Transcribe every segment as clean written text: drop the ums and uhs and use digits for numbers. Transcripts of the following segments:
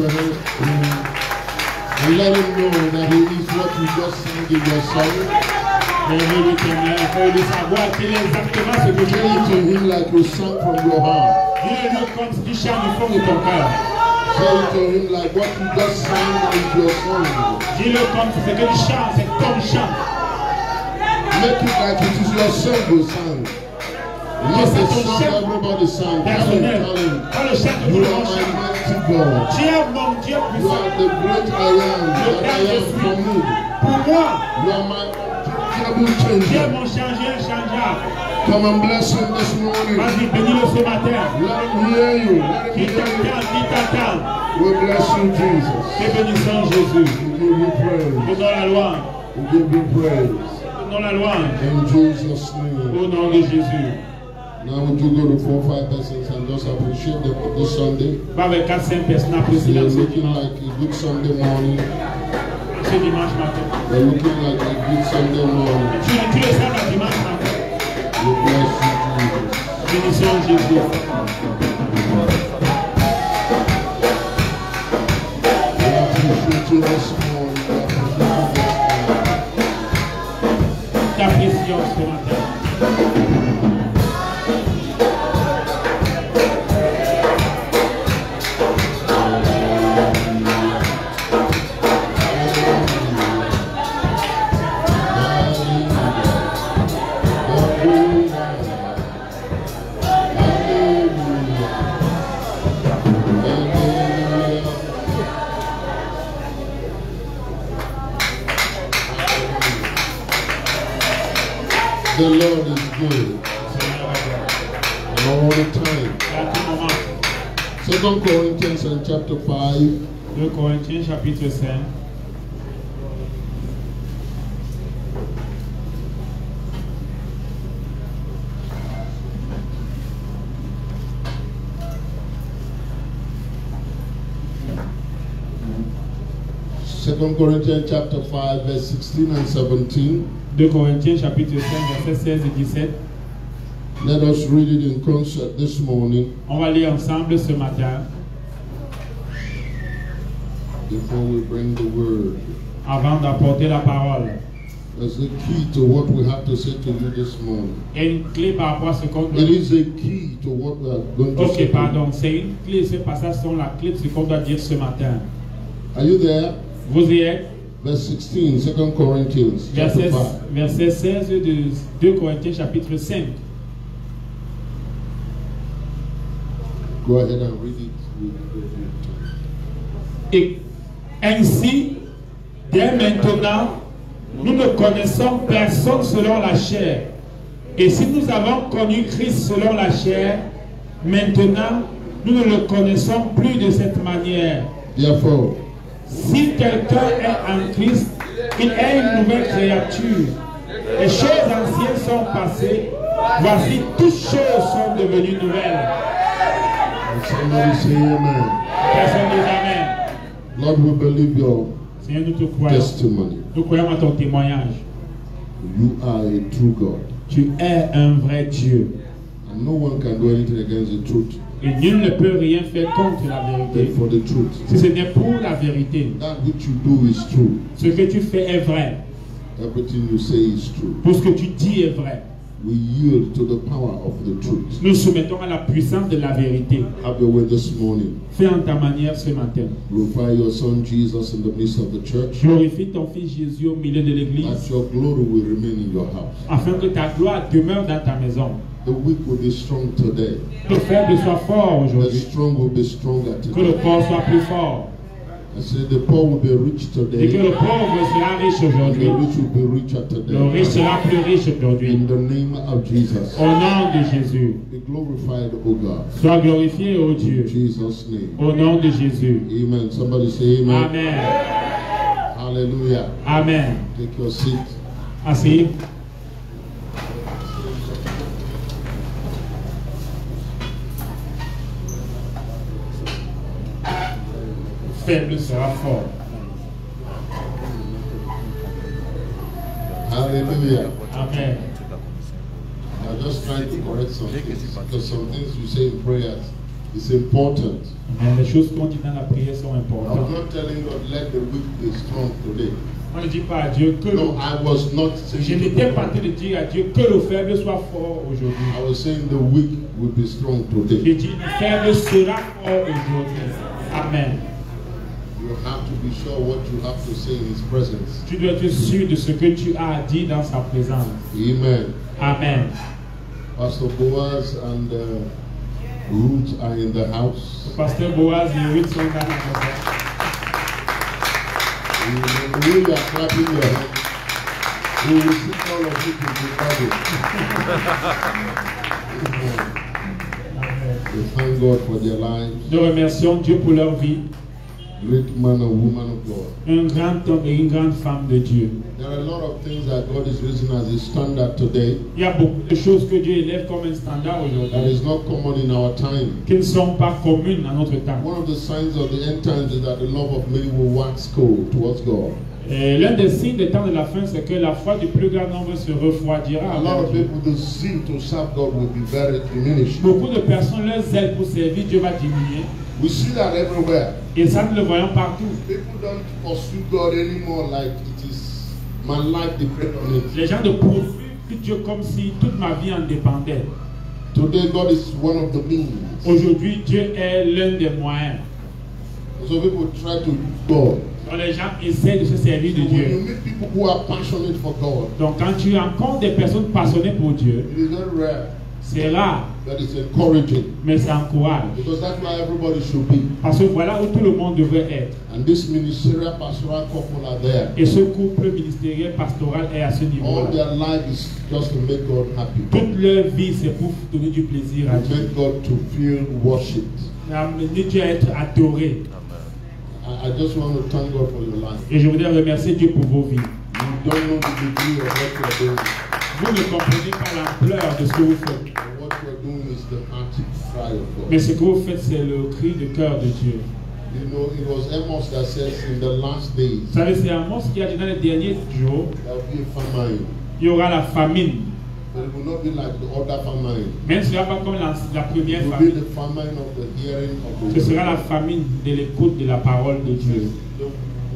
your hands and let him know that he is what you just sang in your song. Say it to him like you sang from your heart. Say it to him like what you just sang is your song. Make it like it is your song you sang. Not the song everybody sang. Tell him, you are my mighty God. You are the great I am that I am for me. You are my unchangeable changer. Come and bless him this morning. Let him hear you. Let him hear you. We bless you, Jesus. We give you praise. We give you praise. In Jesus' name. Au nom de Jésus. Now would you go to 4 or 5 persons and just appreciate them for this Sunday? Va avec 4-5 personnes apprécier They're ce looking dimanche. like a good Sunday morning. Ce dimanche matin. They're looking like a good Sunday morning. Tu le sais le dimanche matin. We bless you, Jesus. Bénissons Jésus. We appreciate you this morning. T'apprécions ce matin. The Lord is good. And all the time. 2 Corinthians and chapter 5. 2 Corinthiens chapitre 5. Second Corinthians chapter 5 verse 16 and 17. 2 Corinthiens chapitre 5 versets 16 et 17. Let us read it in concert this morning. On va lire ensemble ce matin. Before we bring the word. Avant d'apporter la parole. There's a key to what we have to say to you this morning. Et une clé par rapport à ce qu'on doit. It is a key to what we are going to say. Ok, pardon. C'est une clé. Ce passage sont la clé de ce qu'on doit dire ce matin. Are you there? Vous y êtes? Verse 16, 2 Corinthians chapter 5. Verset 16 de 2 Corinthiens chapitre 5. Go ahead and read it. Et ainsi, dès maintenant, nous ne connaissons personne selon la chair. Et si nous avons connu Christ selon la chair, maintenant, nous ne le connaissons plus de cette manière. Therefore, si quelqu'un est en Christ, il est une nouvelle créature. Les choses anciennes sont passées. Voici, toutes choses sont devenues nouvelles. Somebody say amen. Personne dit amen. Lord, we believe your Seigneur, nous te croyons. testimony. Nous croyons à ton témoignage. You are a true God. Tu es un vrai Dieu. And no one can do anything against the truth. Et nul ne peut rien faire contre la vérité. For the truth. Si ce n'est pour la vérité. That which you do is true. Ce que tu fais est vrai. Everything you say is true. Tout ce que tu dis est vrai. We yield to the power of the truth. Nous soumettons à la puissance de la vérité. Have your way this morning. Fais en ta manière ce matin. Glorify your son Jesus in the midst of the church. Glorifie ton fils Jésus au milieu de l'église. That your glory will remain in your house. Afin que ta gloire demeure dans ta maison. The weak will be strong today. Que le faible soit fort aujourd'hui. The strong will be stronger today. Que le fort soit plus fort. I said the poor will be rich today. Et que le pauvre sera riche aujourd'hui. The rich will be richer today. Le riche sera plus riche aujourd'hui. In the name of Jesus. Au nom de Jésus. Be glorified, O God. Sois glorifié, ô Dieu. In Jesus' name. Au nom de Jésus. Amen. Somebody say amen. Amen. Hallelujah. Amen. Take your seat. Asseyez. Faible sera fort. Hallelujah. Amen. I'm just trying to correct some things because some things you say in prayers It's important. Mais les choses qu'on dit dans la prière sont I'm importantes. not telling God, let the week be strong today. On ne dit pas à Dieu que No, I was not saying je n'étais pas en train de dire à Dieu que le faible soit fort aujourd'hui. I was saying the weak will be strong today. Je dis le faible sera fort aujourd'hui. Amen. You have to be sure what you have to say in His presence. Tu dois être sûr de ce que tu as à dire dans sa présence. Amen. Amen. Pastor Boaz and Ruth are in the house. Pasteur Boaz et Ruth sont dans la maison. We are clapping your hands. We will see all of you to We thank God for their lives. Nous remercions Dieu pour leur vie. Great man or woman of God. Un grand homme et une grande femme de Dieu. There are a lot of things that God is raising as a standard today. Il y a beaucoup de choses que Dieu élève comme un standard That aujourd'hui, is not common in our time. qui ne sont pas communes à notre temps. One of the signs of the end times is that the love of many will wax cold towards God. Et l'un des signes des temps de la fin, c'est que la foi du plus grand nombre se refroidira. A lot avec of Dieu. people, the zeal to serve God will be very diminished. Beaucoup de personnes, leur zèle pour servir Dieu va diminuer. We see that everywhere. Et ça, nous le voyons partout. People don't pursue God anymore like it is my life depends on it. Les gens ne poursuivent Dieu comme si toute ma vie en dépendait. Today, God is one of the means. Aujourd'hui, Dieu est l'un des moyens. So people try to use God. Donc les gens essaient de se servir de So when you Dieu. meet people who are passionate for God, Donc quand tu rencontres des personnes passionnées pour Dieu, it is very rare, c'est rare, but it's encouraging mais ça encourage. because that's where everybody should be. Parce que voilà où tout le monde devrait être. And this ministerial pastoral couple are there. Et ce couple ministériel pastoral est à ce All niveau-là. their life is just to make God happy, Toute leur vie, c'est pour donner du plaisir à to Dieu. make God to feel worshipped. Amener Dieu à être adoré. I just want to thank God for your life. Et je voudrais remercier Dieu pour vos vies. You don't know the degree of what you are doing. Vous ne comprenez pas l'ampleur de ce que vous faites. And what you are doing is the heart cry of God. Mais ce que vous faites, c'est le cri de cœur de Dieu. You know, it was Amos that says in the last days Vous savez, c'est Amos qui a dit dans les derniers jours, there will be a famine. il y aura la famine. But it will not be like the other famine. Mais ce ne sera pas comme la première It will be famine. the famine of the hearing of Ce the sera la word. famine de l'écoute de la parole de Dieu. The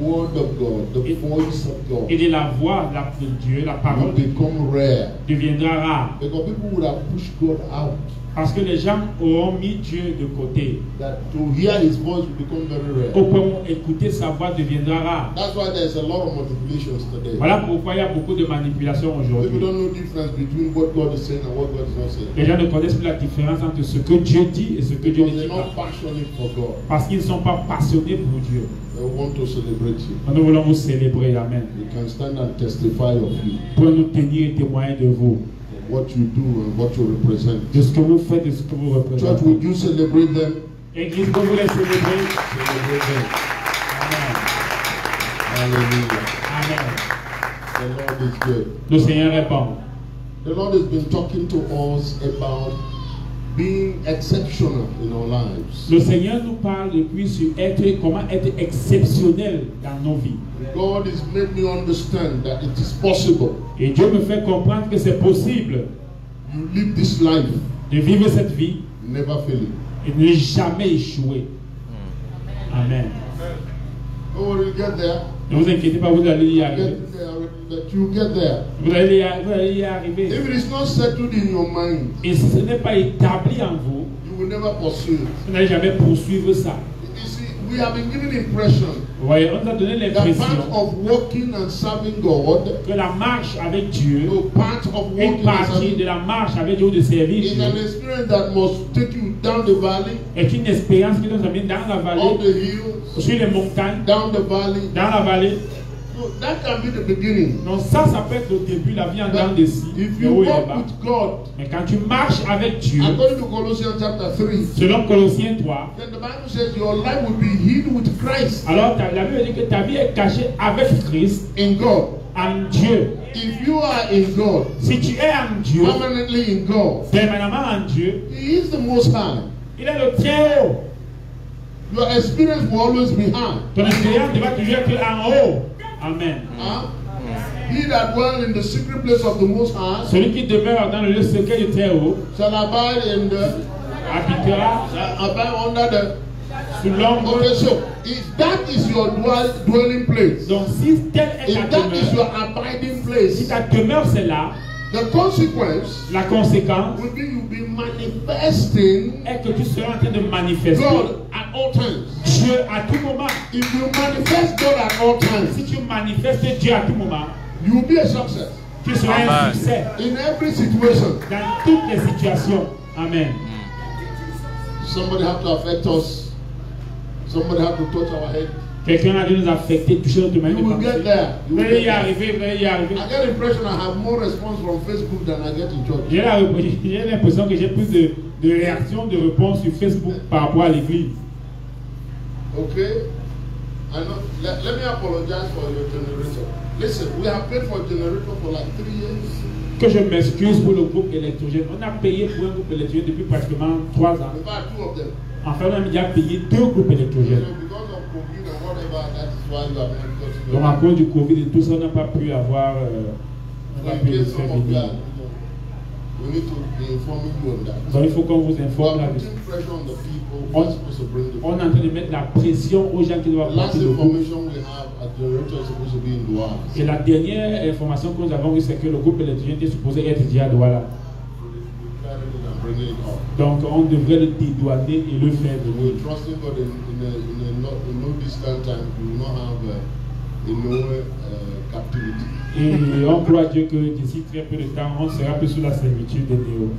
word of God, the voice of God Et de la voix de Dieu, la parole will become rare. deviendra rare. Because people would have pushed God out. Parce que les gens auront mis Dieu de côté. That to hear his voice will become very rare. Au point où écouter sa voix deviendra rare. That's why there's a lot of manipulations today. Voilà pourquoi il y a beaucoup de manipulations People aujourd'hui. don't know the difference between what God is saying and what God is not saying. Les gens ne connaissent plus la différence entre ce que Dieu dit et ce que Dieu Because ne dit they're not pas. passionate for God. Parce qu'ils ne sont pas passionnés pour Dieu. They want to celebrate you. Nous voulons vous célébrer, amen. We can stand and testify of you, Pour nous tenir et témoigner de vous, of what you do and what you represent. de ce que vous faites et de ce que vous Church, représentez. would you celebrate them? Église, vous voulez célébrer? Celebrate them. Amen. Hallelujah. Amen. The Lord is good. Le Seigneur est bon. The Lord has been talking to us about being exceptional in our lives. Le Seigneur nous parle depuis sur comment être exceptionnel dans nos vies. God has made me understand that it is possible. Et Dieu me fait comprendre que c'est possible You live this life, de vivre cette vie never failing. et de ne jamais échouer. Amen. Oh, we'll get there. Ne vous inquiétez pas, vous allez y arriver. Get there, but you get there. Vous allez y arriver. If it is not settled in your mind, Et si ce n'est pas établi en vous, you will never pursue it. vous n'allez jamais poursuivre ça. You see, we have been given impression Vous voyez, on nous a donné that l'impression part of walking and serving God, que la marche avec Dieu, part of une walking and partie serving de la marche avec Dieu, de servir is Dieu, an experience that must take you down the valley, est une expérience qui nous amène dans la up vallée, the hills, sur les montagnes, down the valley. dans la vallée. So that can be the beginning. Donc ça peut être le début, la vie en dents de scie, If le you haut et le walk bas. with God, Mais quand tu marches avec Dieu, according to Colossians chapter 3, selon Colossiens 3, then the Bible says your life will be hid with Christ alors la Bible dit que ta vie est cachée avec Christ in God. en Dieu. If you are in God, Si tu es en Dieu, permanently in God, permanemment en Dieu, He is the Most High. il est le très haut. Your experience will always be high. Ton expérience devra toujours être en haut. Amen. Huh? He that dwell in the secret place of the Most High Celui qui demeure dans le lieu secret du très haut shall abide in the habitera under the sous l'ombre. Okay, so if that is your dwelling place, Donc si tel est ta if that is your demeure, abiding place, si ta demeure c'est là, the consequence la conséquence will be you be manifesting est que tu seras en train de manifester God at all times. Dieu à tout moment. If you manifest God at all times, Si tu manifestes Dieu à tout moment, you will be a success tu seras un succès in every situation. dans toutes les situations. Amen. Somebody have to affect us. Somebody have to touch our head. Quelqu'un a dû nous affecter, toucher notre manière You de will get penser. there. You Vous will allez get y there. arriver, vous allez y arriver. I get the impression I have more response from Facebook than I get in church. J'ai l'impression que j'ai plus de réactions, de réponses sur Facebook par rapport à l'église. Okay? I know. Let me apologize for your generator. Listen, we have paid for a generator for like 3 years. Que je m'excuse pour le groupe électrogène. On a payé pour un groupe électrogène depuis pratiquement 3 ans. In fact, 2 of them. Enfin, on a déjà payé 2 groupes électrogènes. So because of COVID and whatever, that is why you have not gotten Donc à cause du Covid et tout ça, on n'a pas pu avoir... on n'a pas pu le faire venir. We need to be informing you on that. Donc il faut qu'on vous We informe are là-dessus. putting pressure on the people who are supposed to bring the On est en train de mettre la pression aux gens qui doivent The last apporter le groupe. information we have, a generator is supposed to be in Douala. Et la dernière information que nous avons eue, c'est que le groupe électrogène était supposé être déjà à Douala. Donc on devrait le dédouaner et le faire venir. We're trusting God in no distant time. We will not have captivity. Et on croit Dieu que d'ici très peu de temps, on sera plus sous la servitude des néo.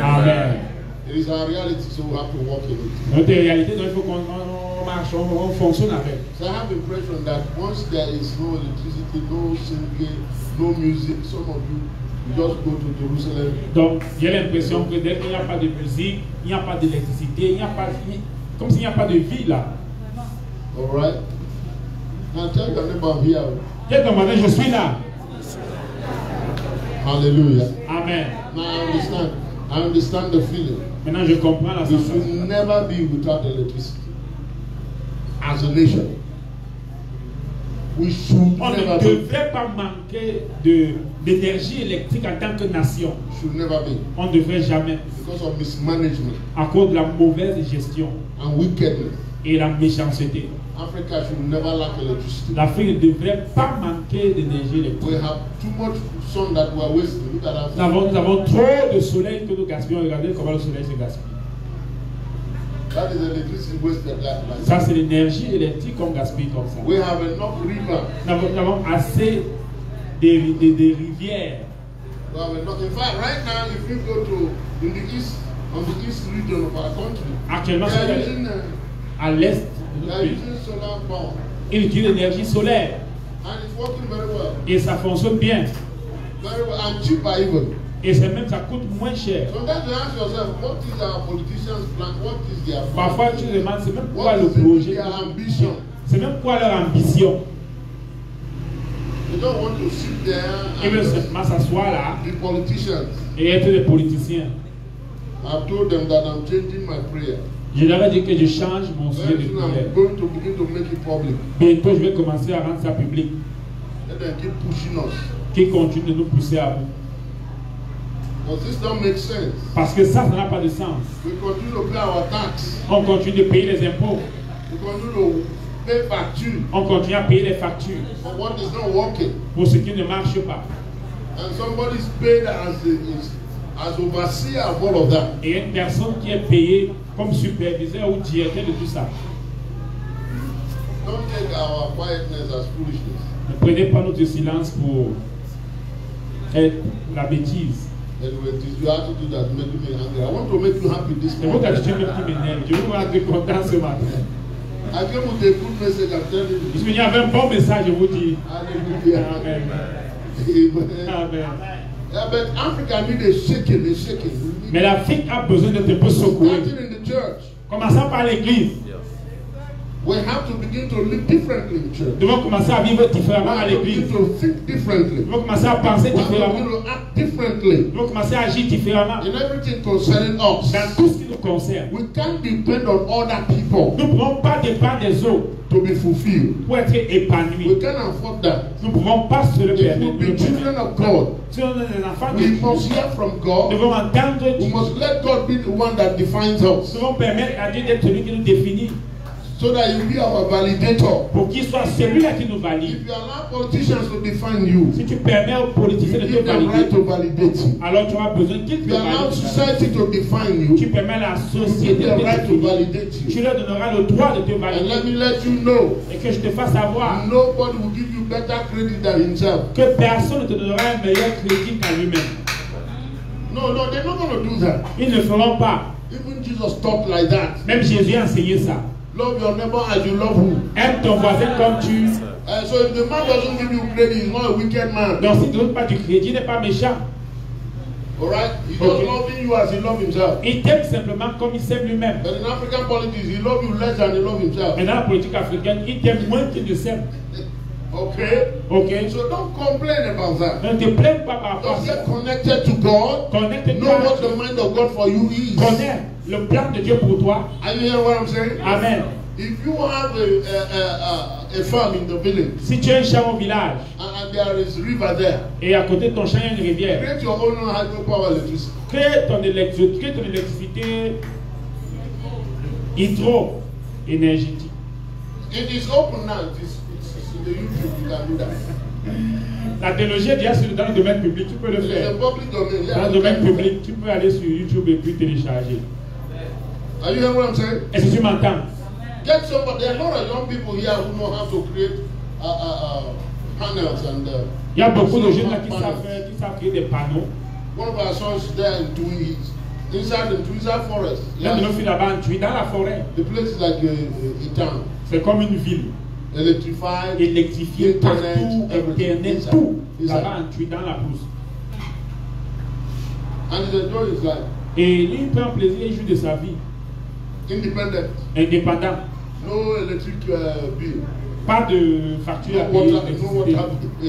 Amen. It is our reality, so we have to walk in it. Notre réalité, donc il faut qu'on marche, on fonctionne avec. So I have the impression that once there is no electricity, no singing, no music, some of you just go to Jerusalem. Donc j'ai l'impression que dès qu'il n'y a pas de musique, il n'y a pas d'électricité, il n'y a pas, comme s'il n'y a pas de vie là. All right. Now tell your neighbor I'm here. Quel moment je suis là. Hallelujah. Amen. Now I understand the feeling. Maintenant je comprends la We sensation. should never be without electricity. As a nation. We should On never ne be. devrait pas manquer d'énergie électrique en tant que nation. Should never be. On ne devrait jamais. Because of mismanagement À cause de la mauvaise gestion and wickedness. et la méchanceté. Africa should never lack electricity. L'Afrique ne devrait pas manquer d'énergie électrique. We have too much sun that we are wasting. Look at us. Nous avons trop de soleil que nous gaspillons. Regardez comment le soleil se gaspille. That is electricity wasted like Ça, c'est l'énergie électrique qu'on gaspille comme ça. We have enough river. Nous avons assez de rivières. We have enough. In fact, right now, if you go to in the east, on the east region of our country, Actuellement, they are using, à l'est de they notre are pays, using solar power, ils utilisent l'énergie solaire. and it's working very well. Et ça fonctionne bien. Very well, and cheaper even. Et c'est même, ça coûte moins cher. Sometimes you ask yourself, what is our politicians' plan? What is their plan? Parfois, tu te demandes, c'est même quoi What le is projet, their ambition? c'est même quoi leur ambition. They don't want to sit there Ils veulent and simplement s'asseoir là be politicians. et être des politiciens. I've told them that I'm changing my prayer. Je leur ai dit que je change mon sujet Very de soon prière. I'm going to begin to make it public. Bientôt, je vais commencer à rendre ça public. Let them keep pushing us. Qui continue de nous pousser à bout. Because this don't make sense. Parce que ça n'a pas de sens. We continue to pay our tax. On continue de payer les impôts. We continue to pay facture On continue à payer les factures for what is not working. pour ce qui ne marche pas. And somebody is paid as overseer of all of that. Et une personne qui est payée comme superviseur ou directeur de tout ça. Don't take our quietness as foolishness. Ne prenez pas notre silence pour être la bêtise. Anyway, it is your attitude that making me angry. I want to make you happy this C'est votre morning. attitude même qui m'énerve. Je veux vous rendre content ce matin. I came with a good message. I'm telling you. Il y avait un bon message, je vous dis. Hallelujah. Amen. Amen. Amen. Yeah, but Africa need a shaking, a shaking. Mais l'Afrique a besoin d'être un peu secouée. Starting in the church. Commençons par l'église. We have to begin to live differently in church. Nous devons commencer à vivre différemment à l'église. We have to think differently. Nous devons commencer à penser We have différemment. to act differently. Nous devons commencer à agir différemment. In everything concerning us. Dans tout ce qui nous concerne. We can't depend on other people. Nous ne pouvons pas dépendre des autres to be fulfilled. Pour être épanouis. We can't afford that. Nous ne pouvons pas se le permettre. If we be children of God, si on est des enfants de we Dieu, must hear from God. nous devons entendre Dieu. We must let God be the one that defines us. Nous devons permettre à Dieu d'être celui qui nous définit. So that you be our validator. Pour qu'il soit celui-là qui nous valide. If you allow politicians to define you, si tu permets aux politiciens de te valider, right to validate you. Alors tu auras besoin qu'ils te valident. If you allow society to define you, tu permets à la société de te right to validate you. Tu leur donneras le droit de te valider. And let me let you know. Et que je te fasse savoir. Nobody will give you better credit than himself. Que personne ne te donnera un meilleur crédit qu'à lui-même. No, they're not going to do that. Ils ne feront pas. Even Jesus talked like that. Même Jésus a enseigné ça. Love your neighbor as you love who? Aime ton voisin comme tu. So if the man doesn't give you credit, he's not a wicked man. Donc si tu ne donnes pas du crédit, il n'est pas méchant. Alright? He's just loving you as he loves himself. Il t'aime simplement comme il s'aime lui-même. But in African politics, he loves you less than he loves himself. Mais dans la politique africaine, il t'aime moins qu'il ne s'aime. Okay. So don't complain about that. Ne te plains pas par rapport à ça. Just get connected to God. Connecte-toi. Know what the mind of God for you is. Connais le plan de Dieu pour toi. Are you hearing what I'm saying? Amen. If you have a farm in the village, si tu as un champ au village, and there is river there, et à côté de ton champ il y a une rivière, create your own hydropower electricity. Crée ton électricité hydro-énergétique. It is open now. It's in the YouTube. You can do that. La théologie est déjà dans le domaine public, tu peux le faire. Dans le domaine public, tu peux aller sur YouTube et puis télécharger. Are you hearing what I'm saying? Est-ce que tu m'entends? Get somebody. There are a lot of young people here who know how to create panels and. Il y a beaucoup de jeunes là qui savent créer des panneaux. One of our sons there in Tui, inside the Twiza forest. L'un de nos filles là-bas en Tui, dans la forêt. The place is like a town. C'est comme une ville. Electrified. Électrifié partout, Internet, tout. Là-bas en Tui, dans la brousse. And the enjoy his life. Et lui, il prend plaisir, il joue de sa vie. Independent. Indépendant. No electric bill. Pas de facture à payer.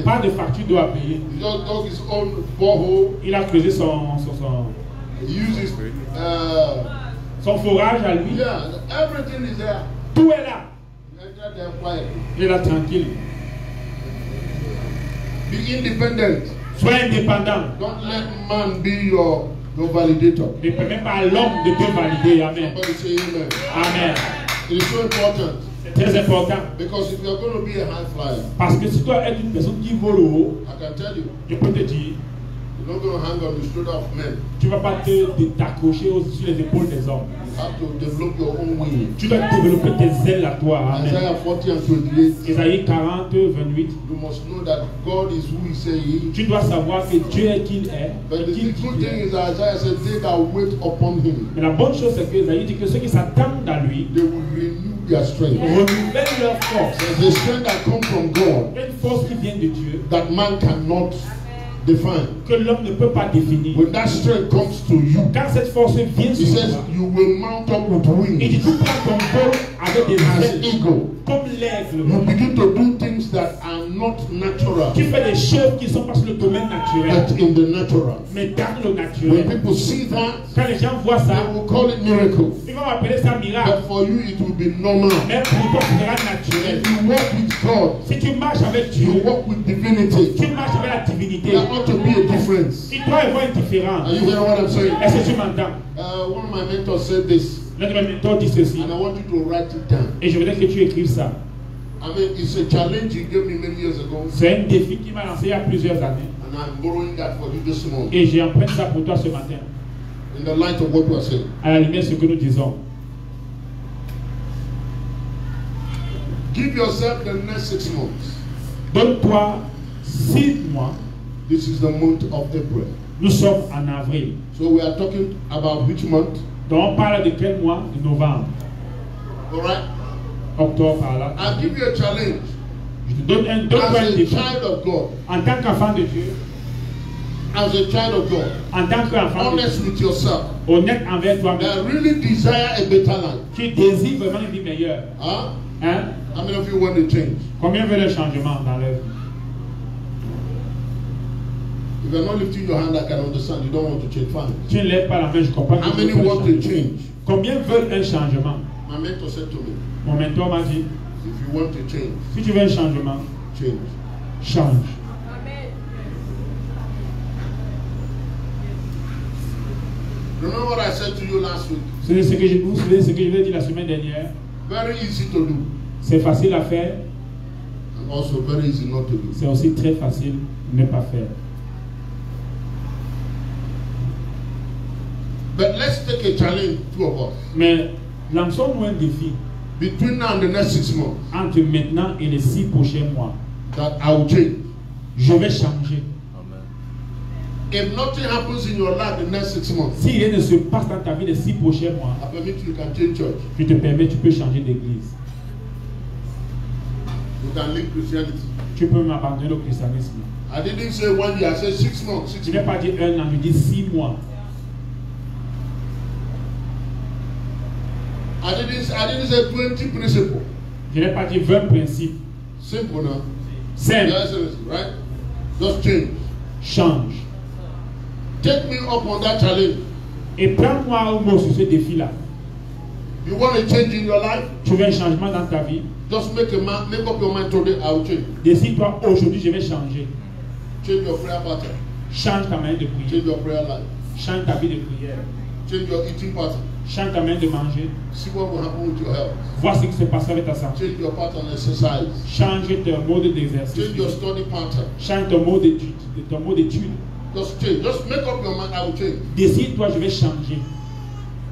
Pas de facture d'eau à payer. He just dug his own borehole. Il a creusé son He uses son forage à lui. Yeah, everything is there. Tout est là. Enter there quietly. Il est là tranquille. Be independent. Sois indépendant. Don't let man be your validator. Ne permets pas à l'homme de te valider. Amen. Somebody say amen. Amen. It is so important. C'est très important. Because if you are going to be a high flyer, parce que si tu dois être une personne qui vole au haut, I can tell you, je peux te dire, you're not going to hang on the shoulder of men. Tu vas pas t'accrocher sur les épaules des hommes. You have to develop your own wings. Tu dois développer tes ailes à toi. Amen. Isaiah 40 and 28. Isaïe 40, 28. You must know that God is who He say He is. Tu dois savoir que Dieu est qui il est. But the good thing is that Isaiah said, they that wait upon Him. Mais la bonne chose c'est que Isaïe dit que ceux qui s'attendent à lui, they will renew their strength. Renouvellent leur force. There's a strength that comes from God. Une force qui vient de Dieu. That man cannot define. Que l'homme ne peut pas définir. When that strength comes to you, quand cette force vient sur toi, you will mount up with wings. Et tu prends ton vol avec des ailes, eagle. Comme l'aigle. You begin to do things that are not natural. Tu fais des choses qui sont pas sur le domaine naturel. But in the natural. Mais dans le naturel. When people see that, quand les gens voient ça, they will call it miracle. Ils vont appeler ça miracle. But for you, it will be normal. Mais pour toi, ce sera naturel. If you walk with God, si tu marches avec Dieu, you walk with divinity. Tu marches avec la divinité. There ought to be a difference. Il doit y avoir une différence. Are you hearing what I'm saying? Est-ce que tu m'entends? One of my mentors said this. L'un de mes mentors dit ceci. And I want you to write it down. Et je voudrais que tu écrives ça. I mean, it's a challenge he gave me many years ago. C'est un défi qu'il m'a lancé il y a plusieurs années. And I'm borrowing that for you this morning. Et j'emprunte ça pour toi ce matin. In the light of what we are saying. À la lumière de ce que nous disons. Give yourself the next 6 months. Donne-toi 6 mois. This is the month of April. Nous sommes en avril. So we are talking about which month? Donc on parle de quel mois? De novembre. All right. Octobre par là. I'll give you a challenge. Je te donne un défi. Child of God. En tant qu'enfant de Dieu. As a child of God. En tant qu'enfant de Dieu. Honest with yourself. honnête envers toi-même, that really desire a better life. qui désire vraiment une vie meilleure. Hein? How many of you want to change? Combien veulent le changement dans leur vie? If you're not lifting your hand, I can understand. You don't want to change. Fine. Tu ne lèves pas la main, je comprends. How many want to change? Combien veulent un changement? My mentor said to me, Mon mentor m'a dit, if you want to change, si tu veux un changement, change. change. Remember what I said to you last week? Vous savez ce que je vous ai dit la semaine dernière? Very easy to do. C'est facile à faire. And also very easy not to do. C'est aussi très facile de ne pas faire. But let's take a challenge, two of us. Mais lançons-nous un défi. Between now and the next 6 months. Entre maintenant et les 6 prochains mois. That I will change. Je vais changer. If nothing happens in your life the next 6 months, si rien ne se passe dans ta vie les 6 prochains mois, I permit you can change church. Je te permets, tu peux changer d'église. You can leave Christianity. Tu peux m'abandonner au christianisme. I didn't say 1 year, I said 6 months. Je n'ai pas dit 1 an, je dis 6 mois. I didn't say 20 principles. Je n'ai pas dit 20 principes. Simple now. Simple. Yes, right? Just change. Change. Take me up on that challenge. Et prends-moi au mot sur ce défi-là. You want a change in your life? Tu veux un changement dans ta vie? Just make up your mind today. I will change. Décide-toi aujourd'hui, je vais changer. Change your prayer pattern. Change ta manière de prier. Change your prayer life. Change ta vie de prière. Change your eating pattern. Change ta manière de manger. See what will happen with your health. Vois ce qui se passe avec ta santé. Change your pattern exercise. Change ton mode d'exercice. Change your study pattern. Change ton mode d'étude. Just change. Just make up your mind. I will change. Décide-toi, je vais changer.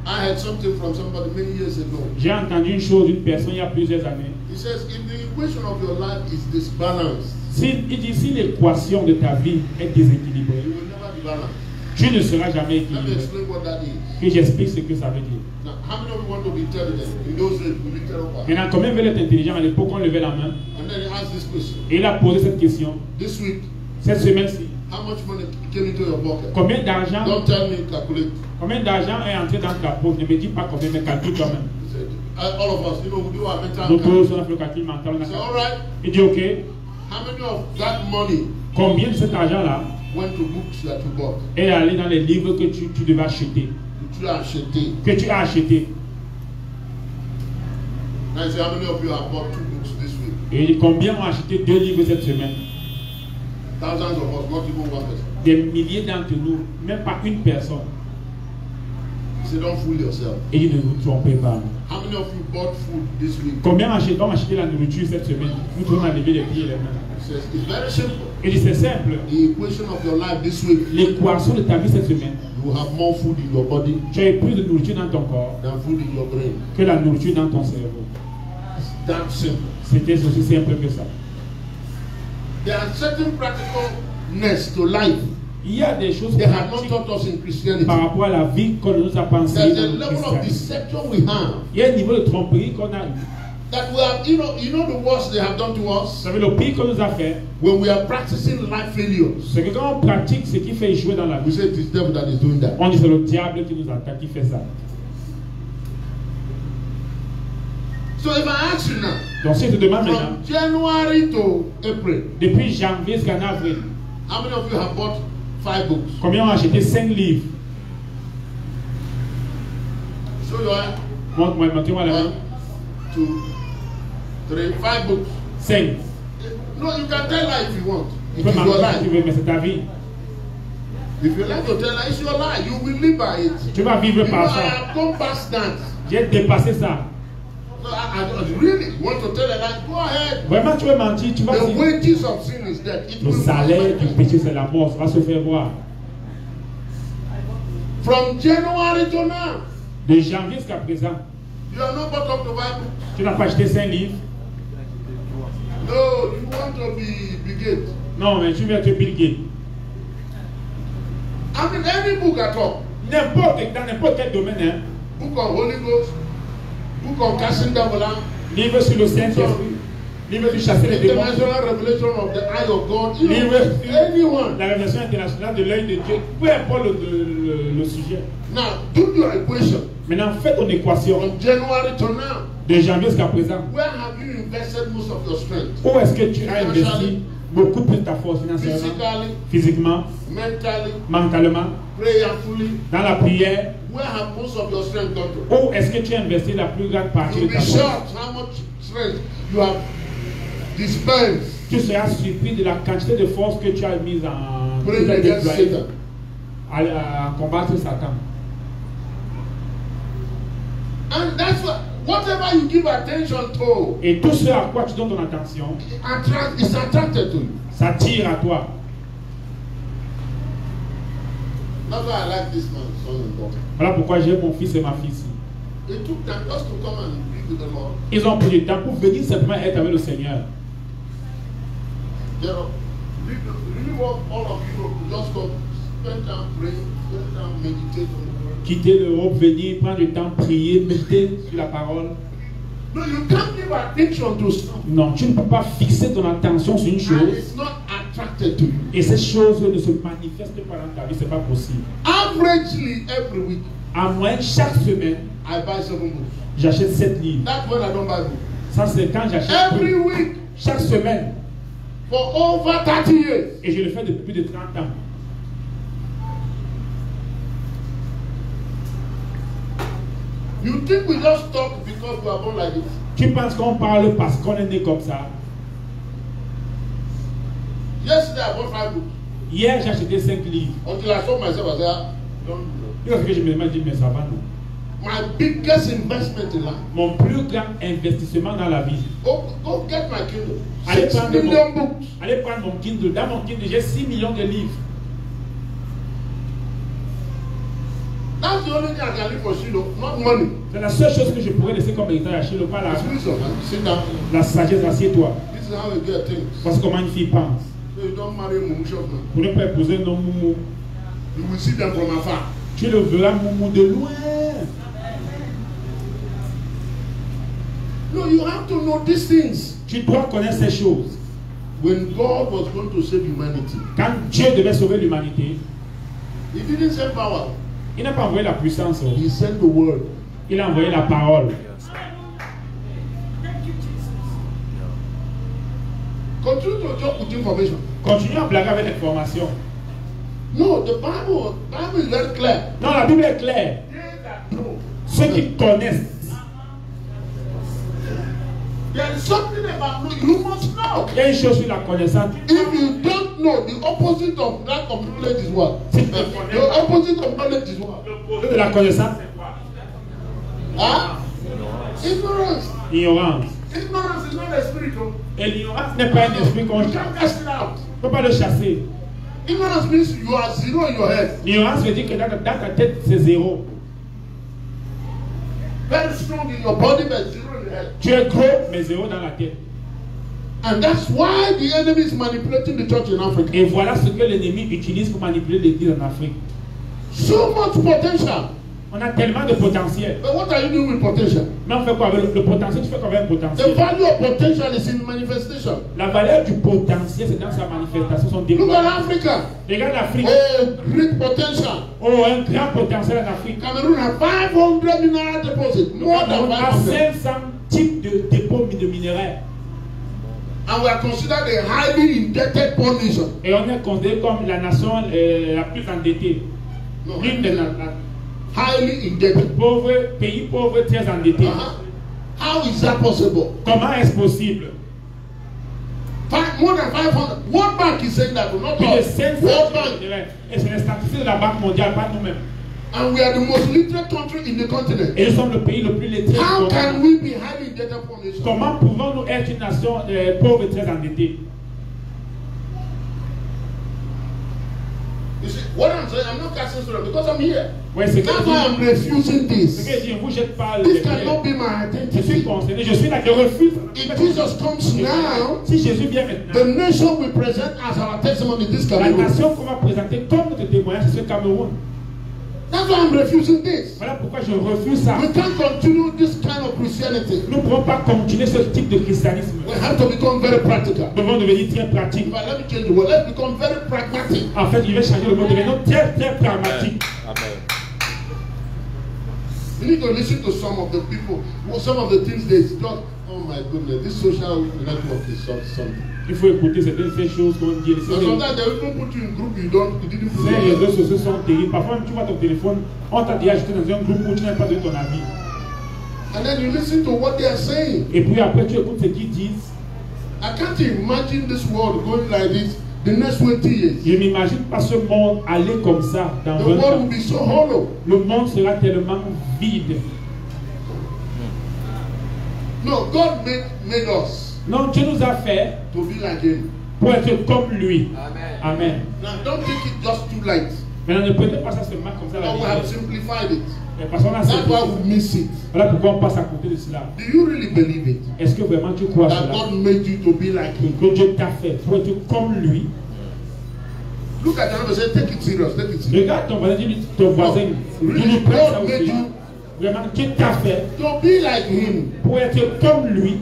I heard something from somebody many years ago. J'ai entendu une chose d'une personne il y a plusieurs années. He says, if the equation of your life is disbalanced, il dit si l'équation de ta vie est déséquilibrée, you will never be balanced. Tu ne seras jamais Let me équilibré. explain what that is. Que j'explique ce que ça veut dire. Now, how many of you want to be intelligent? In those days, we lifted up our hand. Maintenant, combien veulent être intelligents? À l'époque, on levait la main. And then he asked this question. Et il a posé cette question. This week, Cette semaine-ci, how much money came into your pocket? combien d'argent Don't tell me, calculate. est entré dans ta poche? Ne me dis pas combien, mais calcule toi-même. He said, all of us, you know, we do our mental Nous calculation. tous, on a fait le calcul mental. He said, all right, Il dit, ok, how many of that money combien de cet argent-là went to books that you bought? est allé dans les livres que tu devais acheter? Que tu as acheté. Que tu as acheté. Now, I say, how many of you have bought 2 books this week? Et il dit, combien ont acheté 2 livres cette semaine? Thousands of us, not even one person. Des milliers d'entre nous, même pas une personne. He said, don't fool yourself. Et il dit, ne vous trompez pas. How many of you bought food this week? Combien ont acheté la nourriture cette semaine? Nous pouvons lever les pieds et les mains. He says, it's very simple. Il dit, c'est simple. The equation of your life this week, L'équation de ta vie cette semaine, you will have more food in your body tu as eu plus de nourriture dans ton corps than food in your brain. que la nourriture dans ton cerveau. It's that simple. C'était aussi simple que ça. There are certain practicalness to life Il y a des choses they have not pratiques taught us in Christianity. par rapport à la vie qu'on nous a pensé There's dans a le level of christianisme. deception we have Il y a un niveau de tromperie qu'on a eu. that we have, you know the worst they have done to Vous us savez, le pire qu'on nous a fait, when we are practicing life failures. c'est que quand on pratique ce qui fait échouer dans la We vie, say it is the devil that is doing that. on dit c'est le diable qui nous attaque, qui fait ça. So if I ask you now, Donc si je te demande maintenant, from January to April, depuis janvier jusqu'en avril, how many of you have bought 5 books? combien ont acheté 5 livres? Show your hand. Montrez-moi la 1, main. 2, 3, 5 books. 5. No, you can tell her if you want. Tu It peux is your mentir si tu life. veux, mais c'est ta vie. If you like to tell her, it's your life. You will live by it. Tu vas vivre You know, par I ça. have gone past that. J'ai dépassé ça. No, I really want to tell her that. Go ahead. Vraiment, tu veux mentir, tu vas The dire. wages of sin is death. It Le will salaire du péché, c'est la mort. Ça va se faire voir. From January to now, De janvier jusqu'à présent, you are not bought up to buy books. tu n'as pas acheté 5 livres. No, you want to be Bill Non, mais tu veux être Bill Gates. I mean, any book at all. Dans n'importe quel domaine, hein. Book on Holy Ghost, book on casting devil out. Livre sur le Saint-Esprit, Livre du chasser les démons. International revelation of the eye of God. Livre Anyone. la révélation internationale de l'œil de Dieu. Peu importe le sujet. Now, do your equation. Maintenant, fais ton équation. From January to now. De janvier jusqu'à présent. Where have you invested most of your strength? Où est-ce que tu as investi beaucoup plus de ta force financièrement, physiquement, mentally, mentalement, prayerfully? dans la prière? Where have most of your strength gone to? Où est-ce que tu as investi la plus grande partie de ta force? You'll be shocked how much strength you have dispensed. Tu seras surpris de la quantité de force que tu as mise en Satan. À combattre Satan. And that's whatever you give attention to. Et tout ce à quoi tu donnes ton attention, is attracted to you. Ça tire à toi. That's why I like this man, son and daughter. Voilà pourquoi j'aime mon fils et ma fille ici. They took time just to come and be with the Lord. Ils ont pris du temps pour venir simplement être avec le Seigneur. You know, really want all of you to just come, spend time praying, spend time meditating on the word. Quitter l'Europe, venir prendre du temps, prier, méditer sur la parole. No, you can't give attention to something. Non, tu ne peux pas fixer ton attention sur une And chose. it's not attracted to you. Et ces choses ne se manifestent pas dans ta vie, c'est pas possible. Averagely every week, À moins chaque semaine, I buy 7 books. j'achète 7 livres. That's when I don't buy books. Ça c'est quand j'achète. Every week Chaque semaine. for over 30 years. Et je le fais depuis plus de 30 ans. You think we just talk because we are born like this? Tu penses qu'on parle parce qu'on est né comme ça? Yesterday I bought 5 books. Hier, j'ai acheté 5 livres. Until I saw myself, I said, don't do Et lorsque je me demande, je dis, mais ça va non? that. My biggest investment in life. Mon plus grand investissement dans la vie. Go get my Kindle. Allez 6 prendre, million books. allez prendre mon Kindle. Dans mon Kindle, j'ai 6 millions de livres. That's the only thing I can leave for Shiloh, not money. C'est la seule chose que je pourrais laisser comme héritage à Shiloh, pas It's wisdom. Sit down. la sagesse. Assieds-toi. This is how you get things. Voici comment une fille pense. So you don't marry Mumu shop now. Pour ne pas épouser un homme moumou. You will see them from afar. Tu le verras moumou de loin. No, you have to know these things. Tu dois connaître ces choses. When God was going to save humanity, Quand Dieu devait sauver l'humanité, He didn't send power. il n'a pas envoyé la puissance. He sent the word. Il a envoyé la parole. Continue to joke with information. Continue à blaguer avec l'information. No, the Bible is very clear. Non, la Bible est claire. They that know. Ceux qui connaissent, There is something about knowing. You must know. il y a une chose sur la connaissance. If you don't know, the opposite of lack of knowledge is what? Si tu ne connais The pas, opposite of knowledge is what? l'opposé de la connaissance, c'est quoi? Huh? Ignorance. Ignorance. Ignorance is not a spirit. Oh. Et l'ignorance n'est pas un esprit qu'on You chasse. can't cast it out. On ne peut pas le chasser. Ignorance means you are zero in your head. L'ignorance veut dire que dans ta tête, c'est zéro. Very strong in your body, but zero in your head. Tu es gros, mais zéro dans la tête. And that's why the enemy is manipulating the church in Africa. Et voilà ce que l'ennemi utilise pour manipuler l'église en Afrique. So much potential. On a tellement de potentiel. But what are you doing with potential? Mais on fait quoi avec le potentiel? Tu fais quoi avec le The potentiel? value of potential is in manifestation. La valeur du potentiel, c'est dans sa manifestation, son Look développement. at Africa. Regarde l'Afrique. Oh, great potential. Oh, un grand potentiel en Afrique. Cameroon has 500 mineral deposits. More than On a 500. 500 types de dépôts de minerais. And we are considered a highly indebted poor nation. Et on est considéré comme la nation la plus endettée. No, L'une des highly indebted. pays pauvres très endettés. How is that possible? Comment est-ce possible? More than 500. World Bank is saying that. Not Plus de us. 500 World Bank. minerais. Et c'est les statistiques de la Banque mondiale, pas nous-mêmes. And we are the most literate country in the continent. Et nous sommes le pays le plus lettré. How can we be highly indebted poor nation? Comment pouvons-nous être une nation pauvre et très endettée? You see, what I'm saying, I'm not casting story because I'm here. Ouais, c'est que That's why I'm refusing ce this. que je dis, vous jette pas le. This cannot be my Je suis identity. concerné, je suis là, je refuse. If Jesus comes now, Si Jésus vient the maintenant, nation we present as our testimony this la Cameroon. nation qu'on va présenter comme notre témoignage, c'est ce Cameroun. That's why I'm refusing this. Voilà pourquoi je refuse ça. We can't continue this kind of Christianity. Nous ne pouvons pas continuer ce type de christianisme. We have to become very practical. Nous devons devenir très pratiques. But let me change the word. Let's become very pragmatic. En fait, je vais changer le mot, devenons très pragmatiques. Amen. You need to listen to some of the people. Well, some of the things they talk. Oh my goodness, this social network is something. Il faut écouter ces choses qu'on dit. Sometimes they even put you in group you didn't put. Ces réseaux sociaux sont terribles. Parfois, tu vois ton téléphone, on t'a déjà ajouté dans un groupe où tu n'as pas donné ton avis. And then you listen to what they are saying. Et puis après, tu écoutes ce qu'ils disent. I can't imagine this world going like this the next 20 years. Je n'imagine pas ce monde aller comme ça dans 20 The world ans. will be so hollow. Le monde sera tellement vide. No, God made us. Non, Dieu nous a fait to be like Him. Pour être comme lui. Amen. Amen. Now, don't take it just too light. Maintenant, ne prenez pas ça seulement comme ça. Now we have simplified it. Parce qu'on a That's why we miss it. Voilà pourquoi on passe à côté de cela. Do you really believe it? Est-ce que vraiment tu crois That cela? God made you to be like Him. Que Dieu t'a fait pour être comme lui. Look at them and say, take it serious, take it serious. Regarde ton voisin, dis ton voisin. Really, God made you Vraiment, Dieu t'a fait to be like Him. pour être comme lui.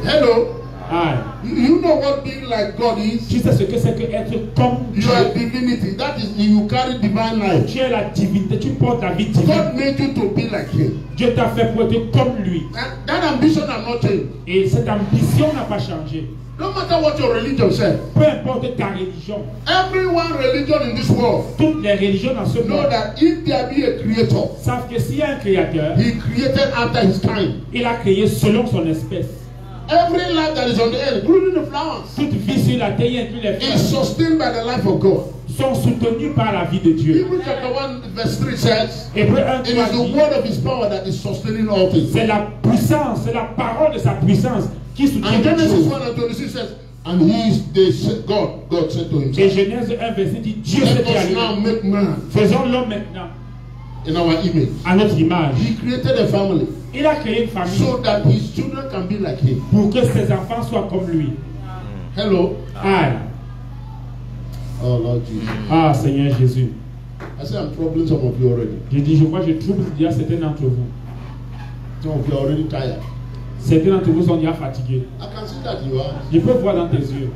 Hello. Ah. You know what being like God is? Tu sais ce que c'est que être comme Dieu. You are divinity. That is, you carry divine life. Tu es la divinité, tu portes la vie divine. God made you to be like Him. Dieu t'a fait pour être comme lui. And that ambition has not changed. Et cette ambition n'a pas changé. No matter what your religion says. Peu importe ta religion. Every one religion in this world. Toutes les religions dans ce Know monde that if there be a creator, savent que s'il y a un créateur, He created after His kind. il a créé selon son espèce. Every life that is on the earth, including the flowers, Toute vie sur la terre, inclus les is fleurs, sustained by the life of God. sont soutenues par la vie de Dieu. Hebrews chapter 1 verse 3 says, Hébreux 1, it is the 3 dit, word of His power that is sustaining all things. c'est la puissance, c'est la parole de sa puissance qui soutient And toutes Genesis choses. 1 and 26 says, and He is God said to Et Himself, Genèse 1, verset dit, Dieu let s'est dit à us now lui, make man faisons l'homme maintenant in our image. à notre image. He created a family Il a créé une famille so that His children can be like Him. pour que ses enfants soient comme lui. Hello. Ah, Oh Lord Jesus. ah Seigneur Jésus. I say I'm troubling some of you already. Je dis, je crois que je trouble déjà certains d'entre vous. Some of you are already tired. Certains d'entre vous sont déjà fatigués. I can see that you are. Je peux voir dans tes yeux.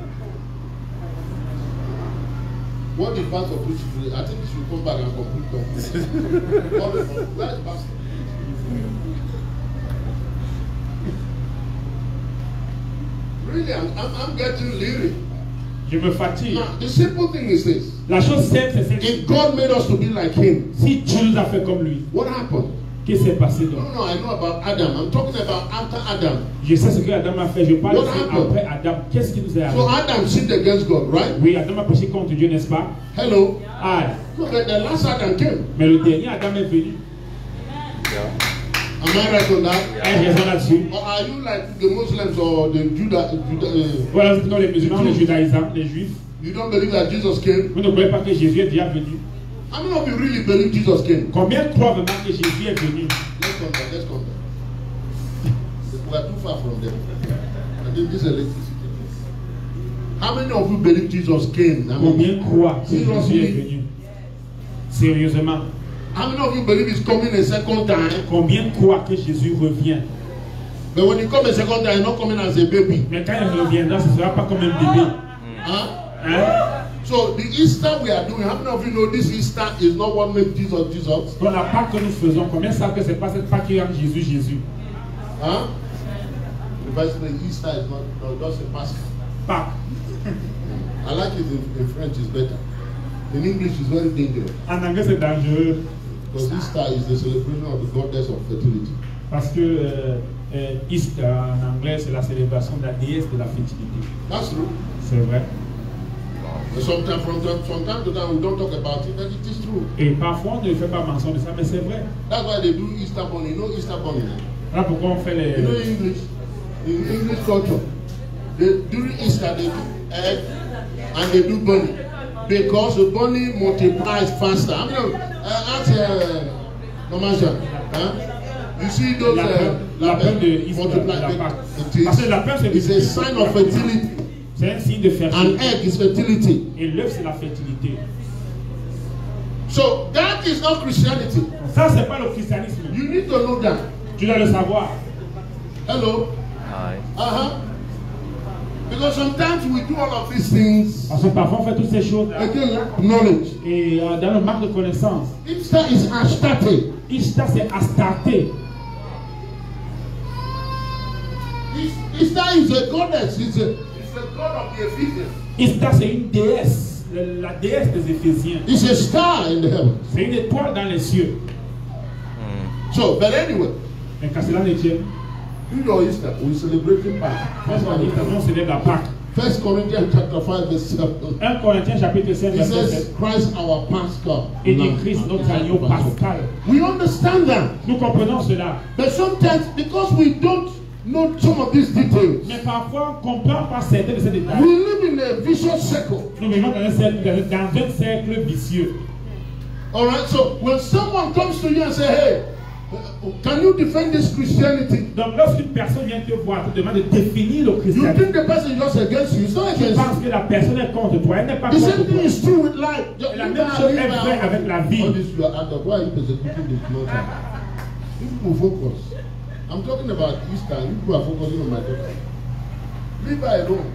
What the pastor preach today, I think he should come back and complete them. Where is pastor? Really, I'm getting leery. Je me fatigue. Now, the simple thing is this. La chose simple, c'est celle-ci. If God made us to be like Him, Si Dieu nous a fait comme lui, what happened? qu'est-ce qui s'est passé donc? No, I know about Adam. I'm talking about after Adam. Je sais ce que Adam a fait. Je parle What ici happened? après Adam. Qu'est-ce qui nous est So arrivé? Adam sinned against God, right? Oui, Adam a péché contre Dieu, n'est-ce pas? Hello. Ah, Look at the last Adam came. mais le dernier Adam est venu. Am I right on that? Ai raison là-dessus. Or are you like the Muslims or the Judah? Voilà, vous êtes comme les musulmans, les judaïsants, les juifs. You don't believe that Jesus came? Vous ne croyez pas que Jésus est déjà venu? How many of you really believe Jesus came? Combien croient vraiment que Jésus est venu? Let's come back. Let's come back. We are too far from them. I think this is electricity. How many of you believe Jesus came? I mean, Combien croient que Jésus est seriously? venu? Sérieusement. How many of you believe He's coming a second time? Combien croient que Jésus revient? But when He comes a second time, He's not coming as a baby. Mais quand il reviendra, ce ne sera pas comme un bébé. Huh? Hein? So the Easter we are doing, how many of you know this Easter is not what makes Jesus Jesus? Dans la Pâque que nous faisons, combien savent que ce n'est pas cette Pâque qui rend Jésus Jésus? Huh? The Bible says Easter is not just a Pascha. Pâque. I like it in French, it's better. In English, it's very dangerous. En anglais, c'est dangereux Because Easter is the celebration of the goddess of fertility. parce que Easter en anglais, c'est la célébration de la déesse de la fertilité. That's true. C'est vrai. But sometimes, from time to time, we don't talk about it, but it is true. Et parfois, on ne fait pas mention de ça, mais c'est vrai. That's why they do Easter bunny. You know Easter bunny? Voilà pourquoi on fait les... You know English? In English culture, during Easter, they do egg and they do bunny. Because the bunny multiplies faster. I mean, ask Maman, huh? You see those lapin de Easter, multiply. la Pâque. It Parce que la lapin, is a sign of fertility. C'est un signe de An fertilité. egg is fertility. Et l'œuf, c'est la fertilité. So that is not Christianity. Ça, c'est pas le christianisme. You need to know that. Tu dois le savoir. Hello? Hi. Because sometimes we do all of these things. Parce que parfois on fait toutes ces choses Again, lack of knowledge. et dans le manque de connaissance. Ishtar is Astarte. Ishtar, c'est Astarté. Ishtar is a goddess. It's a god of the Ephesians. Ishtar, c'est une déesse, la déesse des Éphésiens. It's a star in the heavens. C'est une étoile dans les cieux. So, but anyway, Mais quand cela n'est Dieu, you know Easter, we celebrating Pâques. parce qu'on dit que nous célèbre la Pâque. 1 Corinthians chapter 5 verse 7. 1 Corinthiens chapitre 5 It verset says 7. Christ our Pascal. Et dit Christ notre agneau pascal. We understand that. Nous comprenons cela. But sometimes, because we don't know some of these details, Mais parfois on ne comprend pas certains de ces détails. we live in a vicious circle. Nous vivons dans un cercle vicieux. Alright, so when someone comes to you and say, hey, can you defend this Christianity? Donc lorsqu'une personne vient te voir, te demande de définir le You christianisme, think the person is just against you? It's not tu against penses you. que la personne est contre toi, elle n'est pas The contre same thing toi. is true with life. Et la même chose est vraie avec la vie. All this you are out of. Why are you persecuting the daughter? You people focus. I'm talking about Easter. You people are focusing on my daughter. Leave her alone.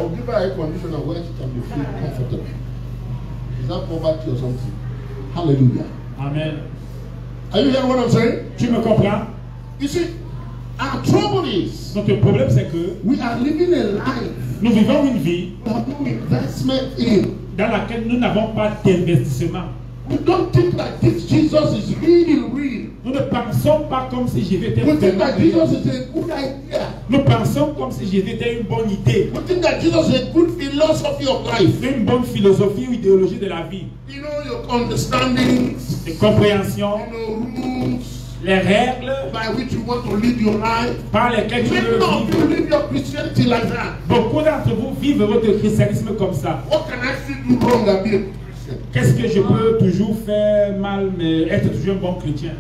Or give her a conditioner where she can be free comfortable. Is that poverty or something? Hallelujah. Amen. Are you hearing what I'm saying? Tu me comprends? You see, our trouble is Donc le problème c'est que we are living a life nous vivons une vie we have no investment in. dans laquelle nous n'avons pas d'investissement. We don't think that this Jesus is really real. Nous ne pensons pas comme si Jésus était We think vraiment that réel. Jesus is a good idea. Nous pensons comme si Jésus était une bonne idée, We think that Jesus is a good philosophy of life. une bonne philosophie ou idéologie de la vie. You know, your understandings, Les compréhensions, rules les règles by which you want to live your life. par lesquelles tu Many veux of you vivre. live your Christianity like that. Beaucoup d'entre vous vivent votre christianisme comme ça. What can I still do wrong and be a Christian? Qu'est-ce que je peux toujours faire mal, mais être toujours un bon chrétien?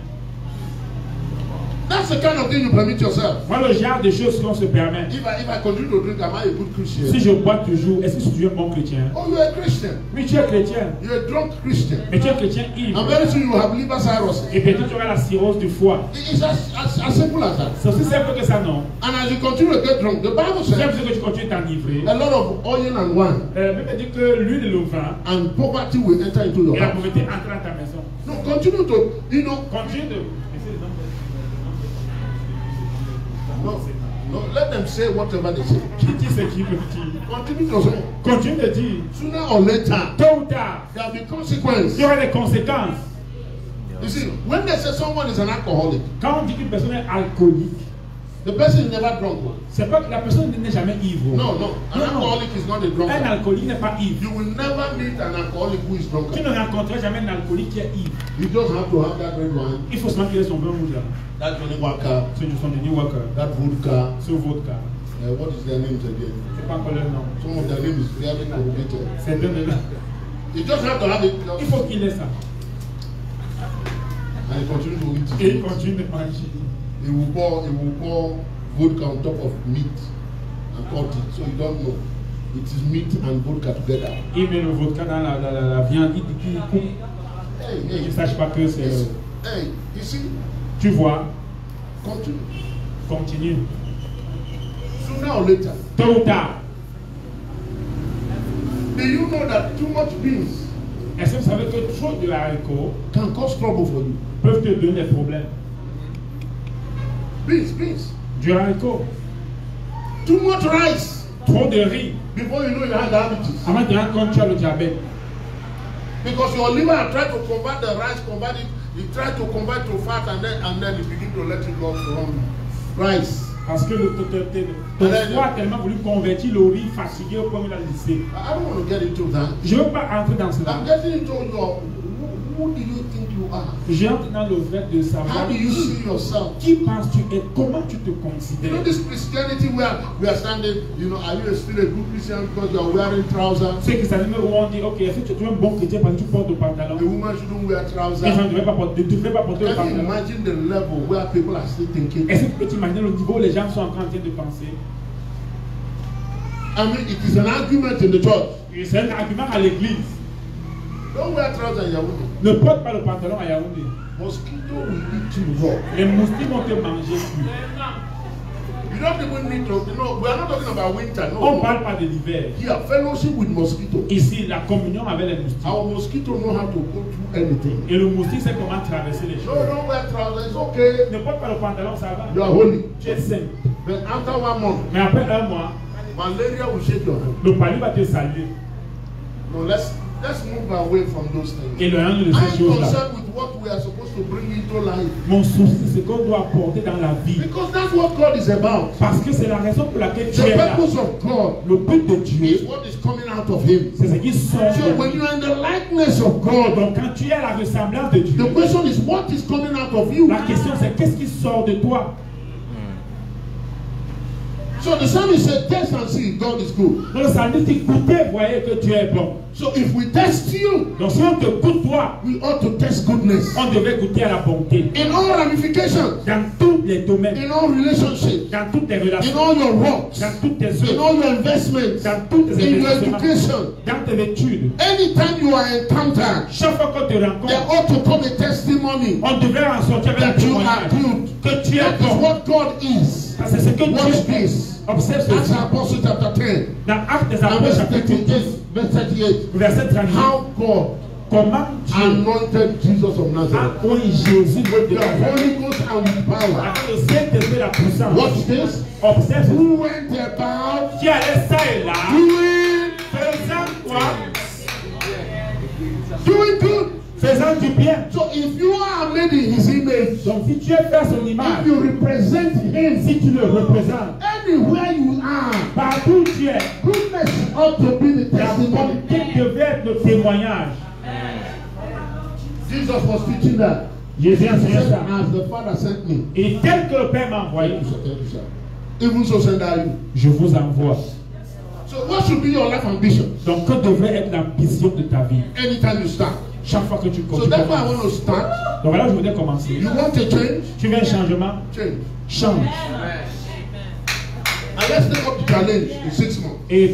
That's the kind of thing you permit yourself. Voilà le genre de choses qu'on se permet. If I continue to drink, am I a good Christian? Si je bois toujours, est-ce que je suis un bon chrétien? Oh, you're a Christian. Oui, tu es chrétien. You're a drunk Christian. Mais tu es chrétien ivre. I'm very sure you have liver cirrhosis. Et peut-être tu auras la cirrhose du foie. It's as simple as that. C'est aussi simple que ça, non? And as you continue to get drunk, the Bible C'est says comme que tu continues d'enivrer. a lot of oil and wine Même dit que l'huile et le vin and poverty will enter into your et la house. pauvreté entrent dans ta maison. No, continue to, you know, Continue de... no, let them say whatever they say. Qui dit ce qu'il veut dire? Continue to say. Continue de dire. Sooner or later, Tôt ou tard, there will be consequences. il y aura des conséquences. You see, when they say someone is an alcoholic, Quand on dit qu'une personne est alcoolique, the person is never drunk. c'est pas que la personne n'est jamais ivre. No, no. An alcoholic is not a Un drunkard. alcoolique n'est pas ivre. You will never meet an alcoholic who is Tu drunk. ne rencontreras jamais un alcoolique qui est ivre. You just have to have that red wine, Il faut seulement qu'il ait son vin rouge là. that Johnny Walker, C'est du son de New Walker. that vodka. C'est vodka. What is their names again? Je sais pas encore leur nom. Some of their names is very corrugated. C'est deux de là. You just have to have it. Il faut qu'il ait ça. And he continue to eat Et il it. continue de manger. He will pour vodka on top of meat and cut it. So you don't know. It is meat and vodka together. Il met le vodka dans la viande. Il coupe. Hey, Il ne hey. sache pas que c'est... Hey, you see? Tu vois, Continue. continue. Sooner or later. Tôt ou tard. Do you know that too much beans Est-ce que vous savez que trop de haricots can cause trouble for you? peuvent te donner des problèmes? Beans. Du haricot. Too much rice. Trop de riz. Before you know you have diabetes. Avant de rendre compte, tu as le diabète. Because your liver has tried to convert the rice, convert it, it tried to convert to fat and then it begin to let it go from rice. Parce que ton foie a tellement voulu convertir le riz fatigué au point où il a laissé. I don't want to get into that. Je ne veux pas entrer dans cela. I'm getting into who do you think you are? J'entre dans le fait de savoir How do you see yourself? qui penses-tu et comment tu te You know considères. this Christianity where we are standing, you know, are you still a good Christian because you are wearing trousers? C'est christianisme où on dit, ok, est-ce que tu es un bon chrétien parce que tu portes le pantalon? A woman shouldn't wear trousers. Les gens ne devraient pas porter le Can you pantalon. imagine the level where people are still thinking? Est-ce que tu peux t'imaginer le niveau où les gens sont en train de penser? I mean, it is an argument in the church. C'est un argument à l'église. Don't wear trousers, you're women. Ne porte pas le pantalon à Yaoundé. Mosquito will eat you raw. Les moustiques vont te manger plus. You don't even need to, we are not talking about winter, no. On ne parle pas de l'hiver. Here, fellowship with mosquito. Ici, la communion avec les moustiques. Our mosquito know how to go through anything. Et le moustique sait comment traverser les choses. No, don't wear trousers, it's okay. Ne porte pas le pantalon, ça va. You are holy. Tu es saint. But after 1 month, Mais après 1 mois, malaria will shake your hand. le palu va te saluer. No, let's move away from those things. Et le de I'm ces choses-là. concerned with what we are supposed to bring into life. Mon souci, c'est ce qu'on doit apporter dans la vie. Because that's what God is about. Parce que c'est la raison pour laquelle tu The es là. purpose of God Le but de is Dieu, what is coming out of Him. c'est ce qui sort So de when lui. you are in the likeness of God, Donc quand tu es à la ressemblance de Dieu, the question is what is coming out of you. la question c'est qu'est-ce qui sort de toi? So the psalmist said, test and see if God is good. Donc le psalmiste dit, goûtez, voyez que Dieu est bon. So if we test you, Donc si on te goûte toi, we ought to test goodness. on devait goûter à la bonté. In all ramifications, Dans tous les domaines, in all relationships, dans toutes tes in relations, all your works, dans toutes tes in œuvres, all your investments, dans toutes tes in your investissements, education. dans tes études. Anytime you are encountered, Chaque fois qu'on te there rencontre, ought to come a testimony on devait en sortir avec un that you are témoignage good. que tu es That is bon. what God is. Parce que c'est ce que Watch Dieu est. this. Observe Acts ceci. Apostle chapter 10. Dans Actes des And Apôtres, verse chapitre 38. 10, Verse 38. verset 38. How God Comment Dieu anointed Jesus of a Nazareth oint Jésus with de the Nazareth. Holy Ghost and with power. Avec le Saint-Esprit et la puissance. Watch this. Observe ceci. Who went about Qui allait ça et là, doing faisant quoi? good. Faisant du bien. So if you are made in His image, Donc si tu es fait à son image, if you represent Him, si tu le représentes, anywhere you are, partout où tu es, goodness ought to be the la testimony. bonté devait être le témoignage. Jesus was teaching that. Jésus He enseignait said, ça. as the Father sent me, Et tel que le Père m'a envoyé, even so send I you. je vous envoie. So what should be your life ambition? Donc, que devrait être l'ambition de ta vie? Anytime you start. Chaque fois que tu So that's why I commences. want to start. Donc voilà, je voudrais commencer. You want a change? Tu veux un changement? Change. Change. And let's take up the challenge in 6 months. Et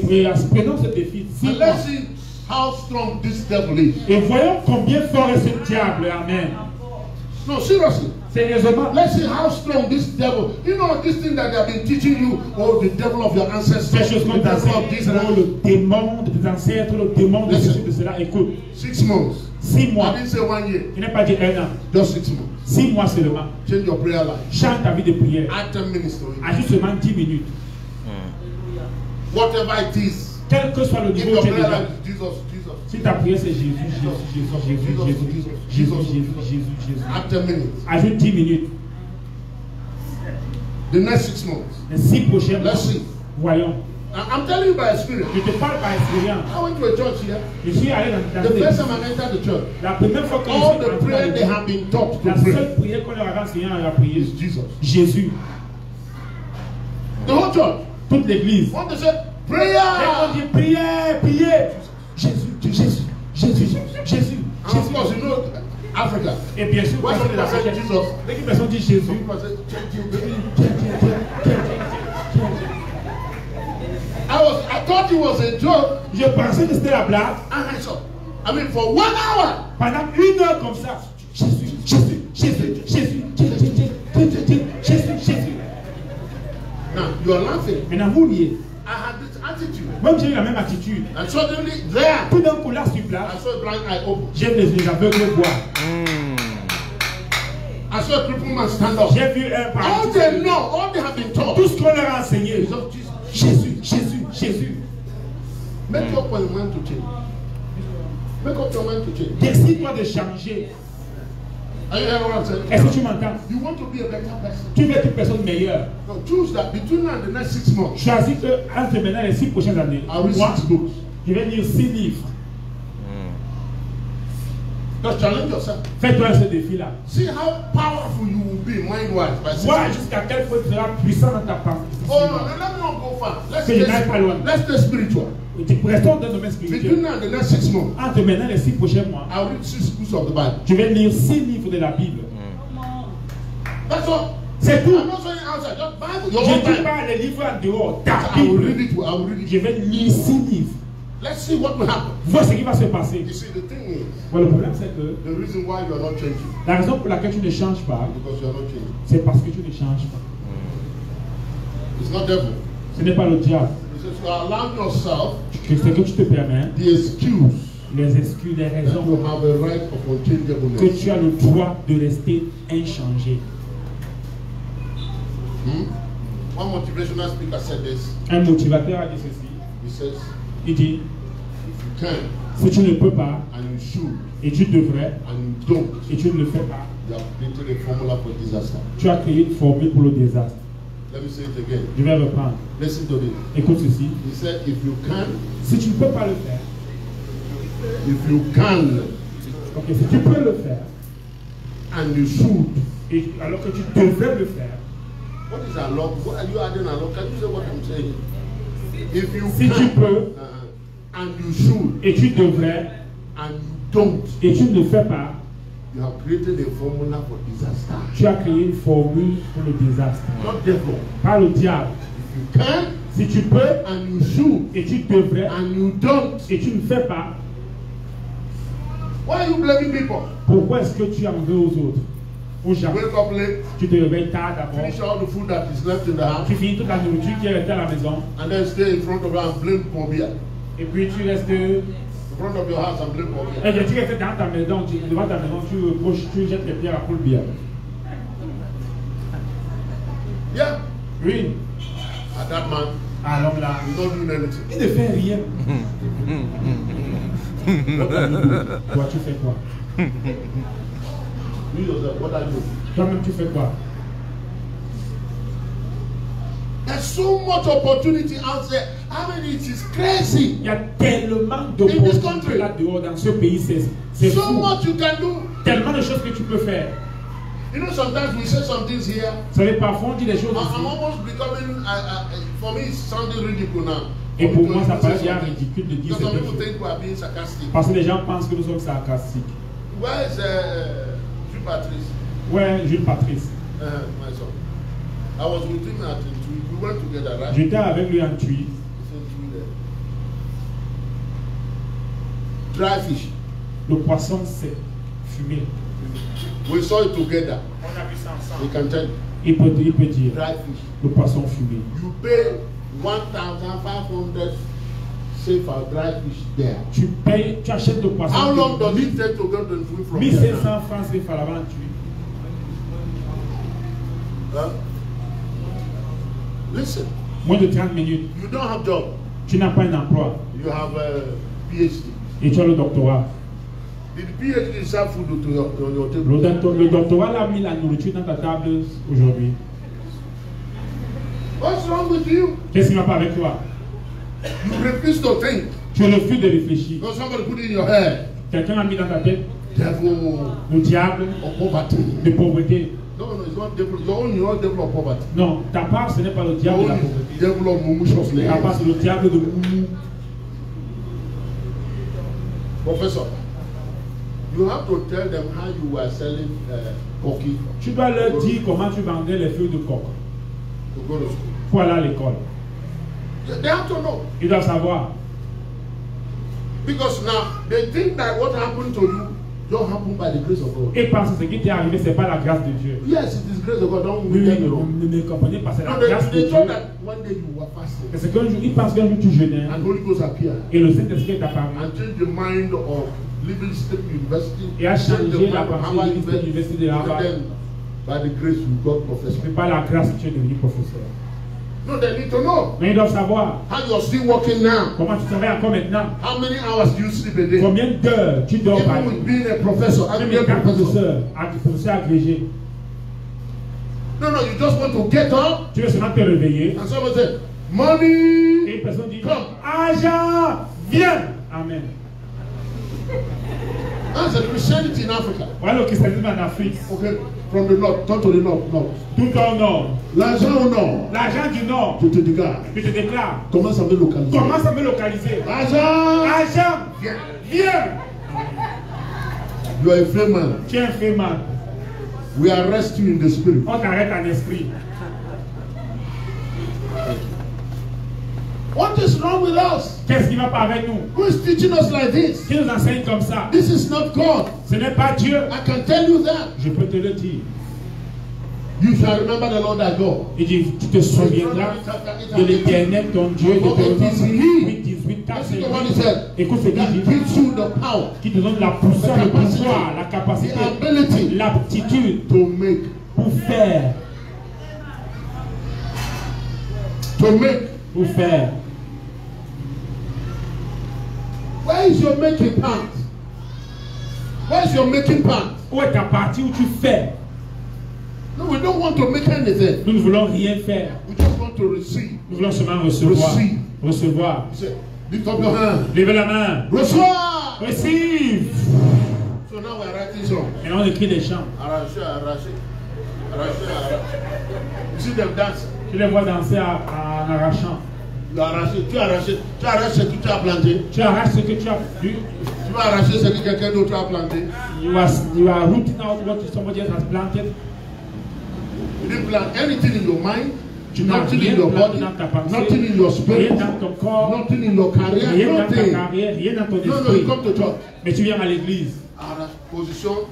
prenons ce défi. And let's see how strong this devil is. Et voyons combien fort est ce diable. Amen. No, seriously. Sérieusement. Let's see how strong this devil. You know this thing that they have been teaching you, oh, the devil of your ancestors, Ces choses the qu'on t'a devil of this and dit, that. le démon de tes ancêtres, le démon de ceci, de cela. Écoute, 6 months. 6 mois. I didn't say 1 year. Je n'ai pas dit 1 an. Just 6 months. 6 mois seulement. Change your prayer life. Change ta vie de prière. Add 10 minutes to it. Ajoute seulement 10 minutes. Whatever it is. Quel que soit le If niveau your où tu es prayer dedans. life is Jesus, Jesus. Si ta prière c'est Jésus, Jésus, Jésus, Jésus, Jésus, Jésus, Jésus, Jésus. Add 10 minutes. Ajoute 10 minutes. The next 6 months. Les 6 prochains mois. Let's see. Voyons. I'm telling you by experience. Je te parle par expérience. I went to a church here. Je suis allé dans The first cette time I entered the church, la première fois que all je the suis prayer entré they dans have been taught to la pray seule prière qu'on leur avait enseignée à la prière, is Jesus. Jésus. The whole church. Toute l'église. When they said prayer, Et on dit prière, prière. Jésus, Jésus, Jésus, Jésus, and of Jésus. course you know Africa. Et bien sûr, When personne some ne people say la Jesus, Dès qu'une personne dit Jésus, some people say change you, baby. I thought it was a joke, je pensais que c'était la blague. and I saw. I mean, for 1 hour. Pendant 1 heure comme ça, Jésus, Jésus, Jésus, Jésus, Jésus, Jésus, Jésus, Jésus. Now you are laughing. Maintenant, vous riez. I had this attitude, Même j'ai eu la même attitude. and suddenly there, Tout d'un coup, là, sur place, I saw a blind eye open. j'ai vu les aveugles boire. I saw a crippled man stand up. J'ai vu un All paralytique. they know, all they have been taught, Tout ce qu'on leur a enseigné. is of Jesus. Jésus, Jésus, Jésus. Make up your mind to change. Make up your mind to change. Décide-toi de changer. Are you hearing what I'm saying? Est-ce que tu m'entends? You want to be a better person. Tu veux être une personne meilleure. No, choose that between now and the next 6 months. Choisis que entre maintenant et les 6 prochaines années, I'll read moi, 6 books. je vais lire 6 livres. Just challenge yourself. Fais-toi ce défi-là. See how powerful you will be mind-wise by 6 Vois months. jusqu'à quel point tu seras puissant dans ta pensée. Oh no, no, let me not go far. Let's Que je n'aille pas loin. stay spiritual. Restons dans le domaine Between spirituel. now and the next 6 months, Entre maintenant et les 6 prochains mois, I'll read 6 books of the Bible. je vais lire 6 livres de la Bible. That's all. C'est tout. I'm not saying outside, just Bible. Your Je own ne dis Bible. pas les livres en dehors. Ta I will Bible. read it. I will read it. Je vais lire 6 livres. Let's see what will happen. Vois ce qui va se passer. You see, the thing is, Bon, le problème c'est que the reason why you are not changing, la raison pour laquelle tu ne changes pas, because you are not changing. c'est parce que tu ne changes pas. It's not devil. Ce n'est pas le diable. It says you are allowing yourself C'est que tu te permets the excuse les excuses, les that raisons you have a right of que unchangeableness. tu as le droit de rester inchangé. One motivational speaker said this. Un motivateur a dit ceci. He says, Il dit, if you can si tu ne peux pas, and you should et tu devrais, and you don't, et tu ne le fais pas, you have created a formula for disaster. tu as créé une formule pour le désastre. Let me say it again. Je vais reprendre. Listen to this. Écoute ceci. He said, if you can, Si tu ne peux pas le faire, if you can ok, si tu peux le faire, and you should, et alors que tu devrais le faire, what is unlock? What are you adding unlock? Can you say what I'm saying? If you si tu can peux, and you should et tu devrais, and you don't, et tu ne le fais pas, you have created a formula for disaster. tu as créé une formule pour le désastre. Not devil. Pas le diable. If you can Si tu peux, and you should et tu devrais, and you don't, et tu ne fais pas, why are you blaming people? pourquoi est-ce que tu en veux aux autres? Aux gens. Wake up late, Tu te réveilles tard d'abord. finish all the food that is left in the house, Tu finis toute la nourriture qui est restée à la maison. and then stay in front of her and blame Pobia. Et puis tu restes. In front of your house and blame Pobia. Et tu restes dans ta maison, devant ta maison, tu reproches, tu jettes les pierres à Paul Biya. Yeah, Oui. and that man À l'homme là, is not doing anything. il ne fait rien. Toi, tu fais quoi? You yourself, what are you doing? Toi-même, tu fais quoi? There's so much opportunity out there. I mean, it is crazy. Il y a tellement d'opportunités là dehors dans ce pays, c'est So fou. much you can do. Tellement de choses que tu peux faire. You know, sometimes we say some things here. Vous savez, parfois on dit des choses I'm ici. almost becoming, for me, it's sounding ridicule now. Et pour moi, ça Because paraît bien ridicule de dire some certaines people choses. think we are being sarcastic. Parce que les gens pensent que nous sommes sarcastiques. Where is Jules Patrice? Ouais, Jules Patrice. My son. I was with him at Tui. We went together, right? J'étais avec lui en Tui. He said, Tui there. Dry fish. Le poisson sec, fumé. We saw it together. On a vu ça ensemble. He can tell you. Il peut dire Dry fish. le poisson fumé. You pay 1,500 say for dry fish there. Tu payes, tu achètes le poisson. How long does it take to get the food from 1500 there? francs CFA là-bas en Tui. Huh? Listen, Moins de 30 minutes. you don't have job. Tu n'as pas un emploi. You have a PhD. Et tu as le doctorat. Did the PhD serve food to your table? Le doctorat a mis la nourriture dans ta table aujourd'hui. What's wrong with you? Qu'est-ce qui ne va pas avec toi? You refuse to think. Tu refuses de réfléchir. Because somebody put it in your head. Quelqu'un a mis dans ta tête Devil le diable or poverty. de pauvreté. No, it's not devil. Your own, you're not devil of poverty. Non, ta part, ce n'est pas le diable de la Your own pauvreté. is devil of maliciousness. Ta part, c'est le diable de Moumou. Professor, you have to tell them how you were selling coffee Tu dois leur dire comment tu vendais les feuilles de coque to go to school. pour aller à l'école. They have to know. Ils doivent savoir. Because now they think that what happened to you don't happen by the grace of God. Et parce que ce qui t'est arrivé, ce n'est pas la grâce de Dieu. Yes, it is grace of God. Don't Oui, get me wrong. ne comprenez pas, c'est la No, grâce de they Dieu. thought that one day you were fasting C'est qu'un jour, ils pensent qu'un jour tu jeûnais and Holy Ghost appeared et le Saint-Esprit est apparu and changed the mind of Living State University. et a changed the changé la mind of pensée Harvard de l'université de And Harvard. then, by the grace, you got professor. C'est pas la grâce que tu es devenu professeur. No, they need to know Mais ils doivent savoir how you're still working now. comment tu travailles encore maintenant. How many hours do you sleep a day? Combien d'heures tu dors par Even jour. with being a professor, Même being a étant professor. professeur agrégé. No, you just want to get up Tu veux seulement te réveiller. and someone say, Et money. une personne dit, Come. argent, viens. Amen. That's the Christianity in Africa. Voilà le christianisme en Afrique. Okay, from the north, turn to the north. Tout au nord. L'argent au nord, L'argent du nord. je te dégarde. Je te déclare. Commence à me localiser. Comment ça me localiser? L'argent, Argent, viens. viens. You are a free man. Tu es un fait mal. We arrest you in the spirit. On t'arrête en esprit. What is is wrong with us? Qu'est-ce qui va pas avec nous? Who is teaching us like this? Qui nous enseigne comme ça? This is not God. Ce n'est pas Dieu. I can tell you that. Je peux te le dire. You shall remember the Lord thy God. Il dit, tu te souviendras de l'Éternel ton Dieu. Écoute ce qu'il dit. Qui te donne la puissance, le pouvoir, la capacité, l'aptitude pour faire. Pour faire. Where is your making part? Where is your making part? Où est ta partie où tu fais? No, we don't want to make anything. Nous ne voulons rien faire. We just want to receive. Nous voulons seulement recevoir. Recevoir. Lift up your hand. Levez la main. Reçois. Receive. So now we are writing songs. Et là on écrit des chants. Arraché, arraché. Arraché, arraché. You see them dance. Tu les vois danser en arrachant. Tu arraches ce que tu as planté. Tu arraches ce que tu as vu. Tu vas arracher ce que quelqu'un d'autre a planté. You are rooting out what somebody else has planted. You didn't plant anything in your mind, nothing in your body, nothing in your spirit, nothing in your career, nothing. Rien dans ton esprit. No, you come to church. Mais tu viens à l'église. Position.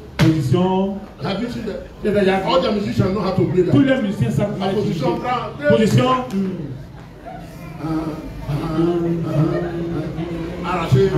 Have you seen that? All the musicians know how to play that. Tous les musiciens savent jouer. Position. Arraché.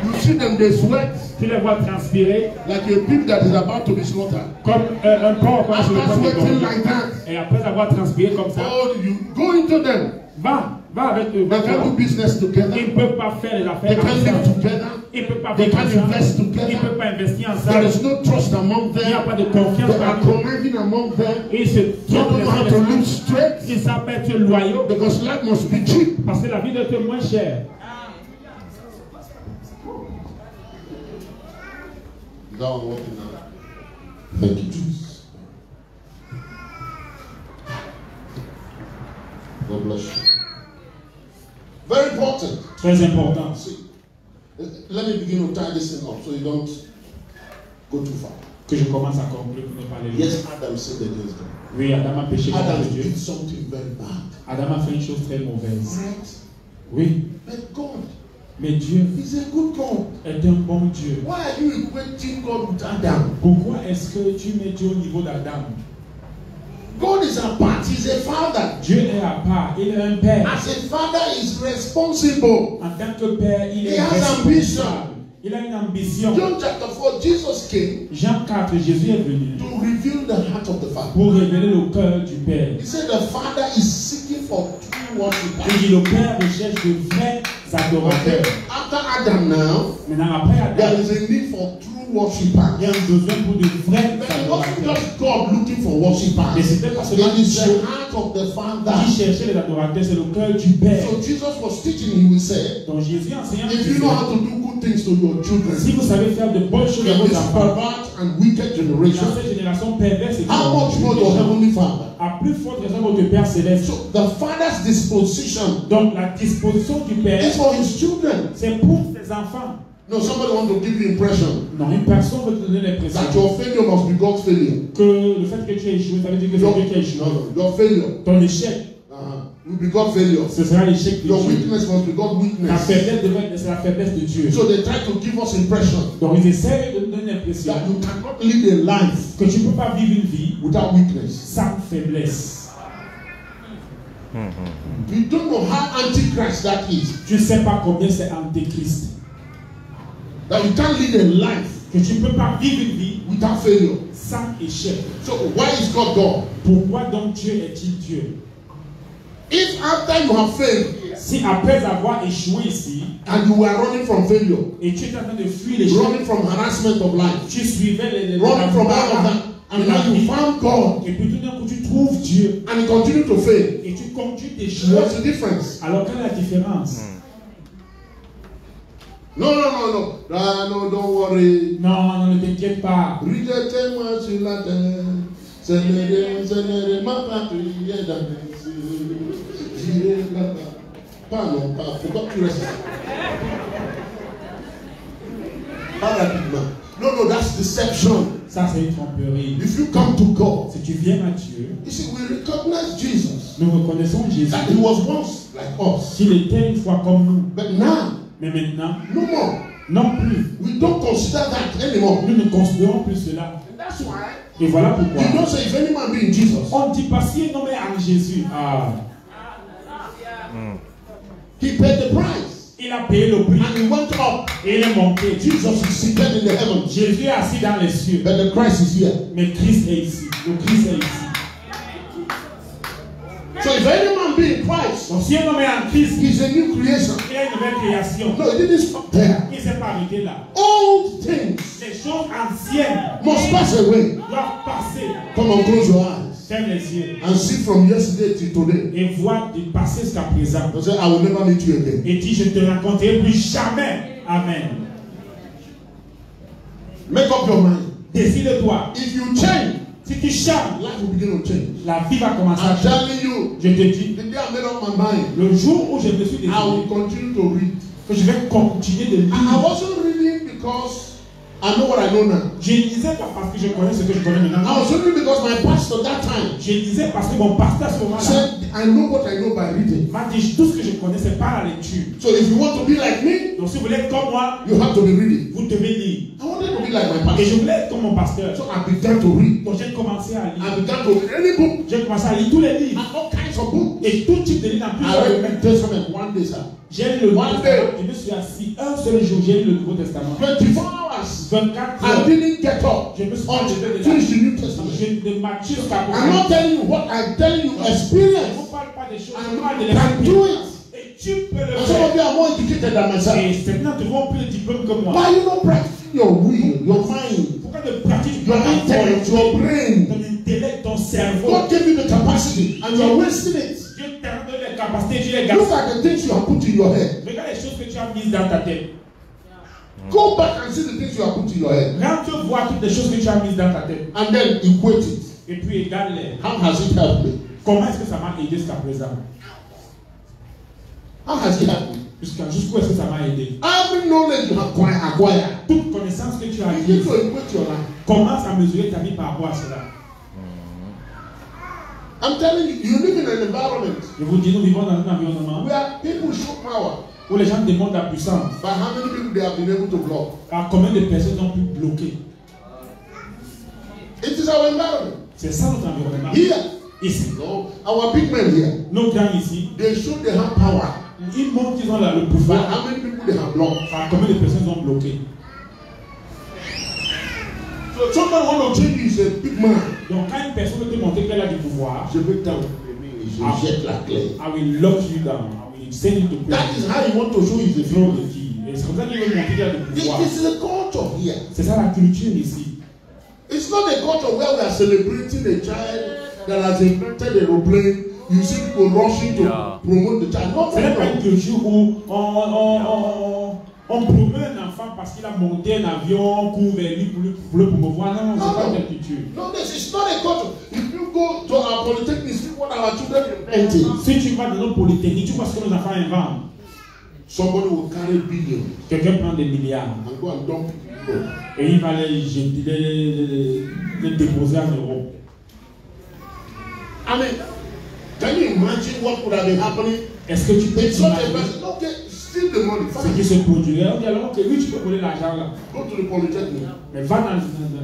You see them, they sweat. Tu les vois transpirer. Like a pig that is about to be slaughtered. Comme un porc. Like that. Et après avoir transpiré comme ça. Oh, you go into them. Va avec eux. They can do business together. Ils ne peuvent pas faire les affaires. They can live together. Ils ne peuvent pas They can invest together. Ils ne peuvent pas investir ensemble. There is no trust among them. Il n'y a pas de confiance. They are conniving among them. Ils se don't know how to live straight. Ils savent être loyaux. Because life must be cheap. Parce que la vie doit être moins chère. Thank you, Jesus. God bless you. Very important. Très important. See, let me begin to tie this thing up so you don't go too far. Que je commence à conclure pour ne pas aller. Yes, Adam sinned against God. Oui, Adam a péché contre Dieu. Adam did something very bad. Adam a fait une chose très mauvaise. Right? Oui. But God, mais Dieu is a good God. Est un bon Dieu. Why are you equating God with Adam? Pourquoi est-ce que tu mets Dieu au niveau d'Adam? God is apart. He's a father. Dieu est à part. Il est un père. As a father, is responsible. En tant que père, il est responsable. Il a une ambition. John chapter 4, Jesus came. Jean 4, Jésus est venu. To reveal the heart of the Father. Pour révéler le cœur du Père. He said the Father is seeking for true worshippers. Il dit le Père recherche de vrais adorateurs. After Adam now, maintenant après Adam, there is a need for true worshippers. Il y a un besoin pour de vrais adorateurs. It wasn't just God looking for worshippers. Mais c'était pas seulement it is the heart of the Father. Qui cherchait les adorateurs, c'est le cœur du Père. So Jesus was teaching. He will say, donc Jésus enseignant. If you know how to do good things to your children, si vous savez faire de bonnes choses à vos enfants, and wicked generation, dans cette génération perverse, how much more your heavenly Father? À plus forte raison votre Père céleste. So the Father's disposition, donc la disposition du Père, is for his children. C'est pour ses enfants. No, somebody want to give you impression. Non, une personne veut te donner l'impression. That your failure must be God's failure. Que le fait que tu aies échoué, ça veut dire que c'est Dieu qui a échoué. No, your failure. Ton échec. Will be God's failure. Ce sera l'échec de Your Dieu. weakness must be God's weakness. Ta faiblesse devrait être la faiblesse de Dieu. So they try to give us impression. Donc ils essaient de nous donner l'impression. That you cannot live a life. Que tu ne peux pas vivre une vie. Without weakness. Sans faiblesse. You don't know how antichrist that is. Tu ne sais pas combien c'est antéchrist. That you can't live a life. Que tu ne peux pas vivre une vie. Without failure. Sans échec. So why is God God? Pourquoi donc Dieu est-il Dieu? If after you have failed, si après avoir échoué ici, and you were running from failure, et tu étais en train de fuir l'échec, running from harassment of life, tu suivais les running from all of that, and now you found God, et puis tout d'un coup tu trouves Dieu, and you continue to fail, et tu continues d'échouer. What's the difference? Alors quelle est la différence? No, don't worry. Non, ne t'inquiète pas. Rejetez-moi sur la terre, Seigneur, ma patrie est dans les cieux. J'irai là-bas. Pas non, pas. Pourquoi tu restes? Pas rapidement. No, that's deception. Ça, c'est une tromperie. If you come to God, si tu viens à Dieu, you see, we recognize Jesus. Nous reconnaissons Jésus. That he was once like us. Qu'il était une fois comme nous. But now, mais maintenant, no more. Non plus. We don't consider that anymore. Nous ne considérons plus cela. And that's why. Et voilà pourquoi. You don't say if any man be in Jesus. On ne dit pas si un homme est en Jésus. Ah. He paid the price. Il a payé le prix. And he went up. Et il est monté. Jesus is seated in the heavens. Jésus est assis dans les cieux. But the Christ is here. Mais Christ est ici. Le Christ est ici. So if any man be in Christ, donc si un homme est en Christ, he's a new creation. Il est une nouvelle création. No, it didn't stop there. Il ne s'est pas arrêté là. Old things, les choses anciennes, must pass away. Doivent passer. Come on, close your eyes. Ferme les yeux. And see from yesterday till today. Et vois de passer jusqu'à présent. I say, I will never meet you again. Et dis, je te rencontrerai plus jamais. Amen. Make up your mind. Décide-toi. If you change, si tu changes, life will begin to change. La vie va commencer à changer. I'm telling you, je te dis, the day I made up my mind, le jour où je me suis décidé, I will continue to read. Que je vais continuer de lire. I wasn't reading because I know what I know now. Je lisais pas parce que je connais ce que je connais maintenant. I was reading because my pastor that time. Je lisais parce que mon pasteur à ce moment-là. Said, I know what I know by reading. M'a dit tout ce que je connais c'est par la lecture. So if you want to be like me, donc si vous voulez être comme moi, you have to be reading. Vous devez lire. I wanted to be like my pastor. Et je voulais être comme mon pasteur. So I began to read. Donc j'ai commencé à lire. I began to read any book. J'ai commencé à lire tous les livres. And all kinds of books. Et tout type de livres dans plusieurs I read the Testament one day, sir. J'ai lu le Nouveau Testament. Je me suis assis un seul jour. J'ai lu le Nouveau Testament. 24 hours. 24 heures. I didn't get up. Je me suis finish the New Testament. Je ne marche jusqu'à I'm not telling you what I'm telling you experience. Je ne parle pas des choses. I can do it. Et tu peux le faire. Some of you are more educated than myself. Et certains devront plus de diplôme que moi. Why you not practicing your will, your mind? Pourquoi ne pratiques your intellect, your brain? Ton intellect, ton cerveau. God gave you the capacity and you are wasting it. Dieu t'a donné les capacités, tu les gardes. Look at the things you have put in your head. Regarde les choses que tu as mises dans ta tête. Go back and see the things you have put in your head. Rentre voir toutes les choses que tu as mises dans ta tête. And then equate it. Et puis égale-les. How has it helped me? Comment est-ce que ça m'a aidé jusqu'à présent? How has it helped me? Jusqu'où est-ce que ça m'a aidé? Every knowledge you have acquired. Toute connaissance que tu as acquise. You need to equate your life. Commence à mesurer ta vie par rapport à cela. I'm telling you, you live in an environment. Je vous dis, nous vivons dans un environnement where people show power. Où les gens démontrent la puissance. By how many people they have been able to block? Par combien de personnes ont pu bloquer? It is our environment. C'est ça notre environnement. Here. Ici. No, our big men here. Nos grands ici. They show they have power. Ils montrent qu'ils ont le pouvoir. By how many people they have blocked? Par combien de personnes ont bloqué? So somebody want to change you is a big man. Donc quand une personne veut te montrer qu'elle a du pouvoir, je vais je jette la clé. I will lock you down. I will send you to prison. That is how you want to show you the throw the key. Et c'est comme ça qu'il veut montrer qu'il a du pouvoir. This is the culture here. C'est ça la culture ici. It's not a culture where we are celebrating a child that has invented an aeroplane. You see people rushing to promote the child. C'est pas une culture où on promeut un enfant parce qu'il a monté un avion, court vers lui pour le promouvoir. Non, c'est pas une culture. No, this is not a culture. If you go to our polytechnic, see what our children invented. Si tu vas dans nos polytechniques, tu vois ce que nos enfants inventent. Somebody will carry billions. Quelqu'un prend des milliards. And go and dump it. Et il va les déposer en Europe. I mean, can you imagine what would have been happening? Est-ce que tu peux imaginer? Okay, steal the money. Ce qui se produirait. On dit alors que oui, tu peux voler l'argent là. Go to the polytechnic. Mais va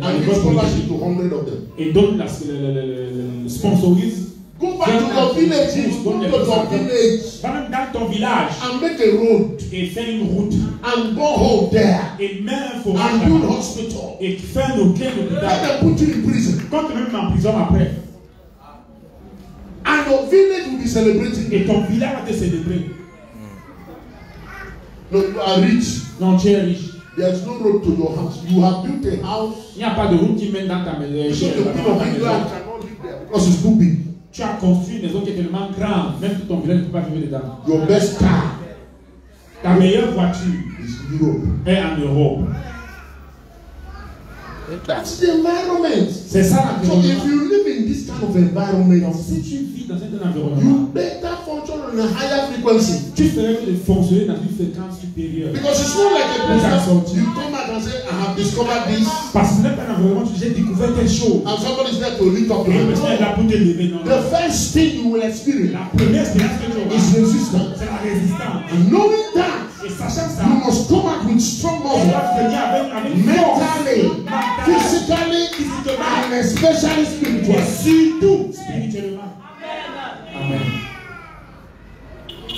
dans l'école polytechnique to 100 of them. Et donne le sponsorise. Go back to your village. Go to your village. Va même dans ton village. And make a road. Et fais une route. And go home there. Et mets un forage. And build hospital. Et fais un hôtel. Let them put you in prison. Quand tu es même en prison après. And your village will be celebrating. Et ton village va te célébrer. No, you are rich. Non, tu es riche. There is no road to your house. You have built a house. Il n'y a pas de route qui mène dans ta maison. So the people of England cannot live there because it's too big. Tu as construit une maison qui est tellement grande, même que ton village ne peut pas vivre dedans. Your best car. Ta meilleure voiture is Europe. Est en Europe. That's the environment. C'est ça l'environnement. So if you live in this kind of environment, Donc si tu vis dans un environnement, you better function on a higher frequency. tu ferais mieux de fonctionner dans une fréquence supérieure. Because it's not like a place you come out and say, I have discovered this. Parce que ce n'est pas un environnement où tu as découvert telle chose. And somebody's there to lift up Et your personne est là pour te lever. Non. The first thing you will experience La première expérience que tu auras, is resistance. c'est la résistance. And knowing that, Et sachant ça, you must come out with strong tu muscle. dois venir avec Mentally, force, physically, and especially et spiritually. surtout spirituellement. Amen.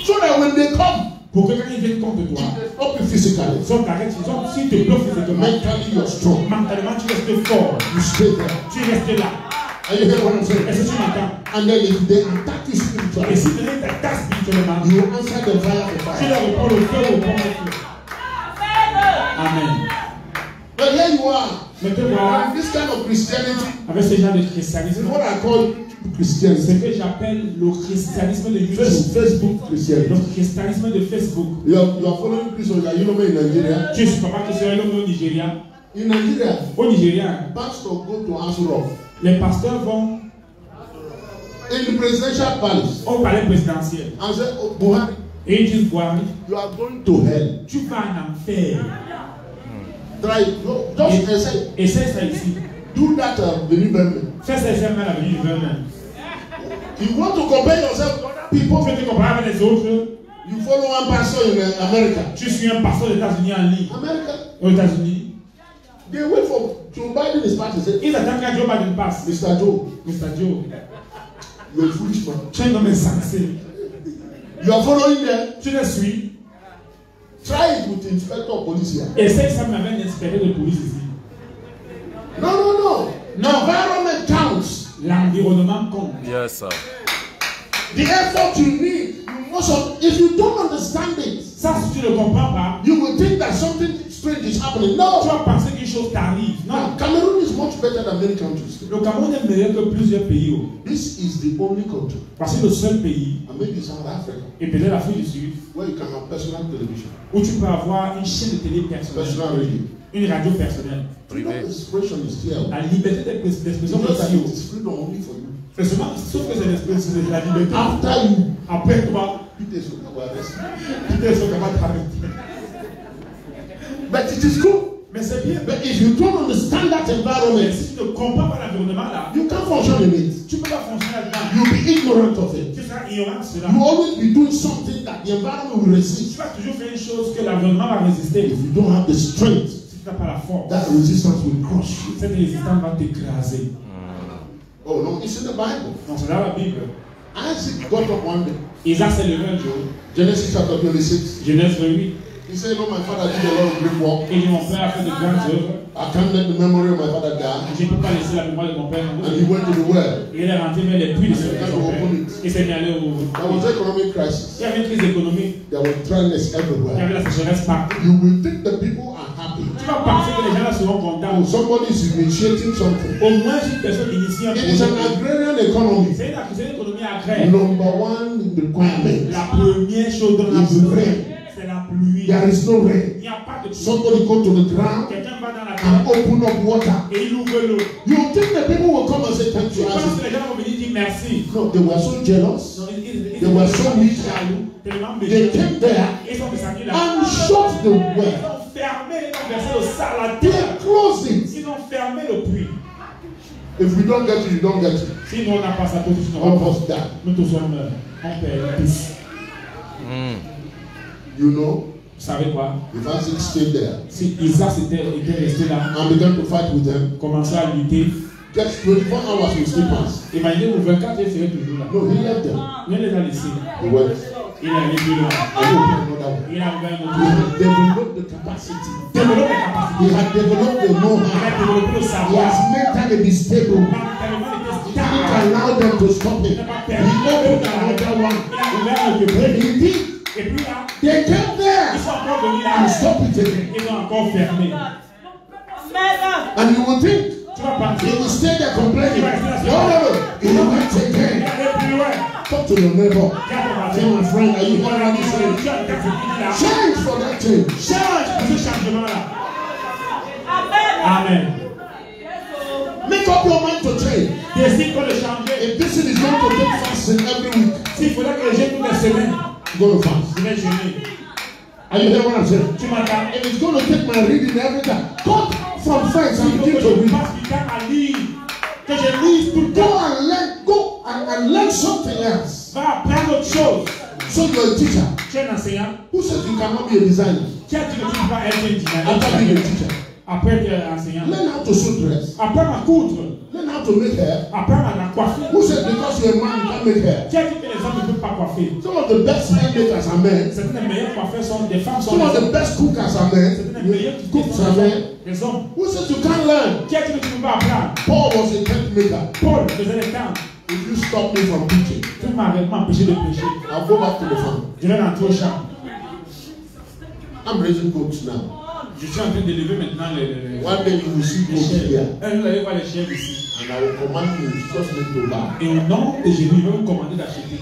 So that when they come, Pour que quand ils viennent contre toi, if they stop you physically, ils t'arrêtent, s'ils te bloquent physiquement, mentally you're strong. mentalement tu restes fort. You stay there. Tu restes là. Are you hearing what I'm saying? Est-ce que tu m'entends? And then if they attack you Et spiritually, si quelqu'un t'attaque spirituellement, you answer the fire for tu fire. leur réponds le feu au premier feu. Amen. But here you are. Mais te voilà This kind of Christianity avec ce genre de is christianisme. what I call C'est Christianity. ce que j'appelle le christianisme de YouTube. Facebook Christianity. Le christianisme de Facebook. You are following Christ, you know me in Nigeria. Tu sais pas que c'est un homme au Nigeria. In Nigeria, Au Nigeria, pastors go to Aso Rock. les pasteurs vont In the presidential palace au palais présidentiel. and say, oh, Buhari, Et ils disent, Buhari, you are going to hell. tu vas en enfer. Try it. No, just say, Essaye ça ici. do that deliberately. Fais ça ici à la venue du même. You want to compare yourself to other people. Tu veux te comparer avec les autres. You follow one pastor in America. Tu suis un pasteur des États-Unis en ligne. America, Aux États-Unis. they wait for Joe Biden is back to say, Ils attendent quand Joe Biden passe. Mr. Joe, Mr. Joe, you're a foolish man. tu es un homme insensé. You are following them. Tu les suis. Try it with inspector of police here. Essaye ça avec un inspecteur de police ici. No. No. Environment counts. L'environnement compte. Yes, sir. The effort you need, you must have, if you don't understand it, Ça, si tu ne comprends pas, you will think that something strange is happening. tu No. vas penser qu'une chose t'arrive. Non. Now, Cameroon is much better than many countries. Le Cameroun est meilleur que plusieurs pays. This is the only country, Parce que le seul pays, and maybe South Africa, et peut-être l'Afrique du Sud, where you can have personal television, où tu peux avoir une chaîne de télé personnelle, personal radio. une radio personnelle. Freedom of expression is here. La liberté d'expression Because aussi. it is freedom only for you. C'est seulement, sauf que c'est l'expression de la liberté. After you, Après toi, Peter is going to arrest tu es sur comment t'arrêter. you. But it is good. Mais c'est bien. But if you don't understand that Mais environment, si tu ne comprends pas l'environnement là, you can't function in it. tu ne peux pas fonctionner là-dedans. You'll be ignorant of it. Tu seras ignorant de cela. You always be doing something that the environment will Tu resist. vas toujours faire une chose que l'environnement va résister. If you don't have the strength, Si tu n'as pas la force, that resistance will crush you. cette résistance va t'écraser. Oh no, it's in the Bible. Donc c'est dans la Bible. Isaac got up one day. Isaac s'est levé un jour. Genesis chapter 26. Genèse 28. He said, no, my father did a lot of great work. Et mon père a fait de grandes œuvres. I can't let the memory of my father die. Je ne peux pas laisser la mémoire de mon père. And he went to the well. Et il est rentré vers les puits de son père. Il s'est mis à aller au. There was economic crisis. Il y avait une crise économique. There was dryness Il y everywhere. avait la sécheresse partout. You will think the people are happy. Tu vas penser que les gens là seront contents. Oh, somebody is initiating something. Au moins une personne initie un It is an projet. agrarian economy. C'est une économie agraire. Number one requirement La première chose dans la is vie, rain. c'est la pluie. There is no rain. Il n'y a pas de pluie. Somebody go to the ground Quelqu'un va dans la and terre open up water. et il ouvre l'eau. You think the people will come and say thank Tu you, penses Isaac? que les gens vont venir dire merci. No, they were so jealous. Non, ils They were so weak. tellement They méchants. came there Ils sont descendus là. and shut the Ils well. ont fermé, ils ont versé le sale à la They terre. closed it. Ils ont fermé le puits. If we don't get it, you don't get it. Si nous on n'a pas sa position, All of us die. nous tous sommes on perd tous. You know, Vous savez quoi? if Isaac stayed there Si Isaac était resté là, and began to fight with them, commençait à lutter, just 24 hours will still pass. imaginez-vous 24 heures serait toujours là. No, he left them. Il les a laissés. He went. Il est allé plus loin. And opened another one. Il a ouvert un He autre. had developed the capacity. Développe les capacités. He had developed the Il know-how. a développé le He savoir. has mentally been stable. Mentalement, il était He didn't stable. allow them to stop Il him. n'a pas He perdu. opened another one. Il a ouvert un autre. When he did, Et puis là, they came ils there sont encore venus là. and stopped it again. Ils ont encore fermé. And you will think Tu vas partir. he will stay there complaining. No. He went Il again. est allé plus loin. Talk to your neighbor. Regarde, Say, my friend, are you on a hearing dit this? que tu as été là. Change for that change. Change pour ce changement-là. Amen. Make up your mind to change. Décide de changer. If this is going to take fasting every week, s'il faudrait que je jeûne toutes les semaines, go to fast. je vais jeûner. Are you hearing what I'm saying? Tu m'entends? If it's going to take my reading every time, cut from friends and begin to read. Passe du temps à lire. Que je lise tout le Go temps. and learn. Go and learn something else. Va apprendre autre chose. So you're a teacher. Tu es un enseignant. Who said you cannot be a designer? Qui a dit que tu ne peux pas être un After being a designer? teacher. Après être enseignant. Learn how to sew dress. Apprends à coudre. Learn how to make hair. Apprends à la coiffer. Who said because you're a man you can't make hair? Qui a dit que les hommes ne peuvent pas coiffer? Some of the best hair makers are men. Certains des meilleurs coiffeurs sont des femmes. Some of the best cookers are men. Certains des meilleurs Cooks are men. des hommes. Who said you can't learn? Qui a dit que tu ne peux pas apprendre? Paul was a tent maker. Paul faisait les temps. If you stop me from preaching, Tu m'as empêché de prêcher. I'll go back to the farm. Je vais rentrer au champ. I'm raising goats now. Je suis en train d'élever maintenant les One day you will see goats chiens. here. Un jour, vous allez voir les chiens ici. And I will command you just need to buy. Et au nom de Jésus, je vais vous commander d'acheter.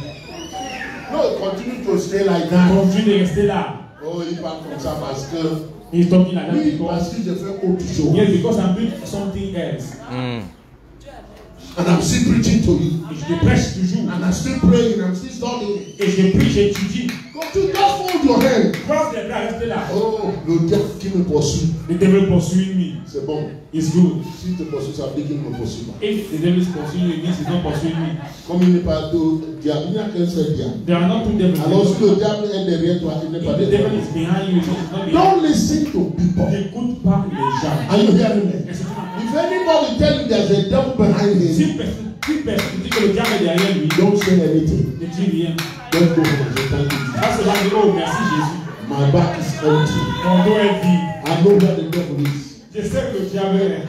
No, continue to stay like that. Continue de rester là. Oh, il parle comme ça parce que Et donc, il a oui, dit parce que je fais autre chose. yes, because I'm doing something else. And I'm still preaching to you. Et je te prêche toujours. And I'm still praying. I'm still studying. Et je prie, j'étudie. Go to just hold your hand. Croise les bras, restez là. Oh, le diable qui me poursuit. Le devil poursuit me. C'est bon. It's good. Si te poursuit, ça veut dire qu'il ne me poursuit pas. If the devil is pursuing me, means he's not pursuing me. Comme il n'est pas de diable, il n'y a qu'un seul diable. There are not two devils. Alors si le diable est derrière toi, il n'est pas If the devil derrière is toi. behind you, he's not behind Don't listen to people. you. N'écoute pas les gens. Are you hearing me? Est-ce que tu m'entends? If anybody tell you there's a devil behind Si him, personne dit que le diable est derrière lui, don't say anything. ne dis rien. Don't go home and say thank you. Ça, c'est là que oh, merci Jésus. My back is empty. Mon dos est vide. I know where the devil is. Je sais que le diable est.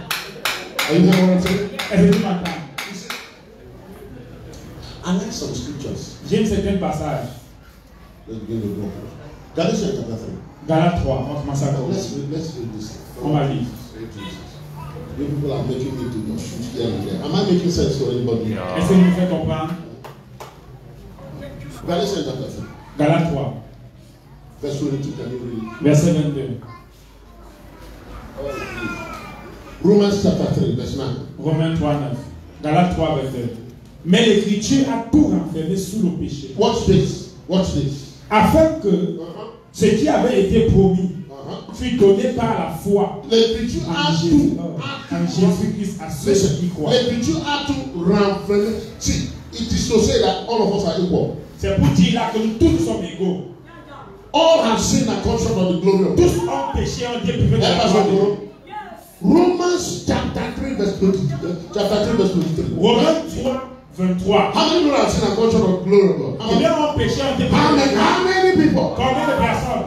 Are you hearing what I'm saying? Est-ce que tu m'entends? I like some scriptures. J'aime certains passages. Let's begin to go. Galatians chapter 3. Galates 3, on va commencer à Let's commencer. read this. On va lire. You people are making me to go shoot here and there. Am I making sense to anybody? Est-ce que vous me faites comprendre? Galatians chapter 3. Galates 3, Verse 22. Can you read? verset 22. Romans chapter 3, verse 9. Romains 3, 9. Galates 3, verset 2. Mais l'Écriture a tout renfermé sous le péché. Watch this. Watch this. Afin que ce qui avait été promis fut donné par la foi L'Écriture a tout. en Jésus-Christ à ceux qui croient. L'Écriture a tout renfermé. See, it is to say that all of us are equal. C'est pour dire là que nous tous sommes égaux. All have sinned and come short of the glory of God. Tous ont péché, ont été privés de la gloire de Dieu. Romans chapter 3 verse 23. Chapter 3 verse 23. Romains 3, 23. How many people have sinned and come short of the glory of God? Combien ont péché, ont été How privés de many, la gloire how many people? Combien de personnes?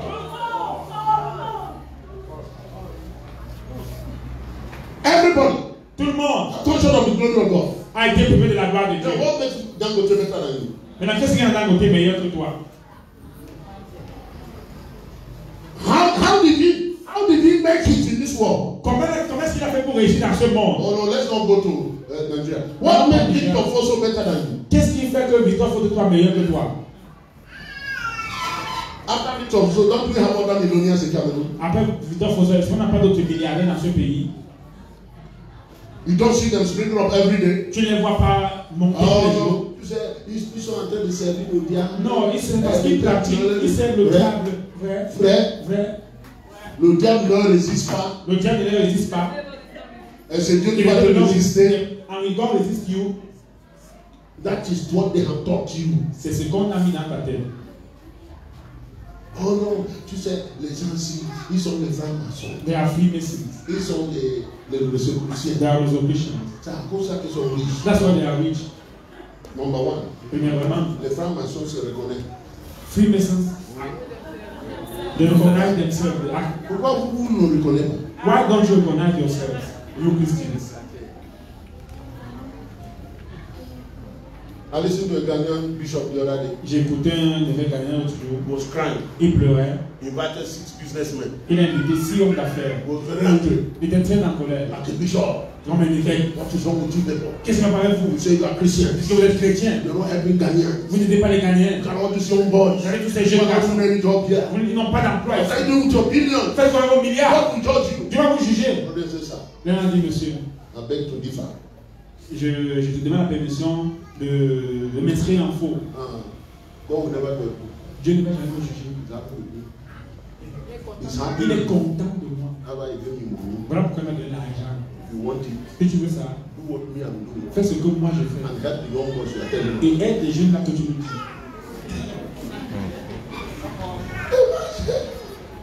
Everybody. Tout le monde Come short of the glory of God. a été privé de la gloire de Dieu. Then what makes Dangote better than you? Maintenant, qu'est-ce qu'il y a d'un côté meilleur que toi? How did he make it in this world? Comment est-ce qu'il a fait pour réussir dans ce monde? Oh no, let's not go to Nigeria. What made Victor Fosso better than you? Qu'est-ce qui fait que Victor Fosso soit meilleur que toi? After Victor Fosso, don't we have other millionaires in Cameroon? Après Victor Fosso, est-ce qu'on n'a pas d'autres milliardaires dans ce pays? You don't see them springing up every day. Tu ne les vois pas monter tous les jours. Oh, tu sais, ils sont en train de servir le diable. Non, c'est parce qu'ils pratiquent, ils servent le diable. Vrai, vrai. Le diable ne résiste pas. Le diable ne résiste pas. Et c'est Dieu qui va te résister. And when God resists you, that is what they have taught you. c'est ce qu'on a mis dans ta tête. Oh non, tu sais, les gens ici, ils sont des francs-maçons. They are Freemasons. Ils sont des Rosicruciens. They are Rosicrucians. C'est à cause de ça qu'ils sont riches. That's why they are rich. Number one. Premièrement, les francs-maçons se reconnaissent. Freemasons, they recognize themselves. Pourquoi vous ne reconnaissez pas? Why don't you recognize yourselves, you Christians? I listened to a Ghanaian bishop the other day. J'ai écouté un évêque ghanéen l'autre jour. He was crying. Il pleurait. He invited 6 businessmen. Il a invité 6 hommes d'affaires. He was very angry. Il était très en colère. Like a bishop. Comme un évêque. What is wrong with you people? Qu'est-ce qui va pas avec vous? You say you are Christian. Est-ce que vous êtes chrétien? You're not helping Ghanaians. Vous n'aidez pas les Ghanéens. You cannot do young boys. Vous avez tous ces You jeunes cannot garçons. do any job here. Ils n'ont pas d'emploi. What are you doing with your billions? Faites quoi avec vos milliards? God will judge you. Dieu va vous juger. What does it say? L'un a dit, monsieur, Je te demande la permission de m'inscrire en faux. Dieu ne va jamais me juger. Il est content de moi. Voilà pourquoi il m'a donné l'argent. Si tu veux ça, fais ce que moi je fais. Et aide les jeunes là que tu me dis.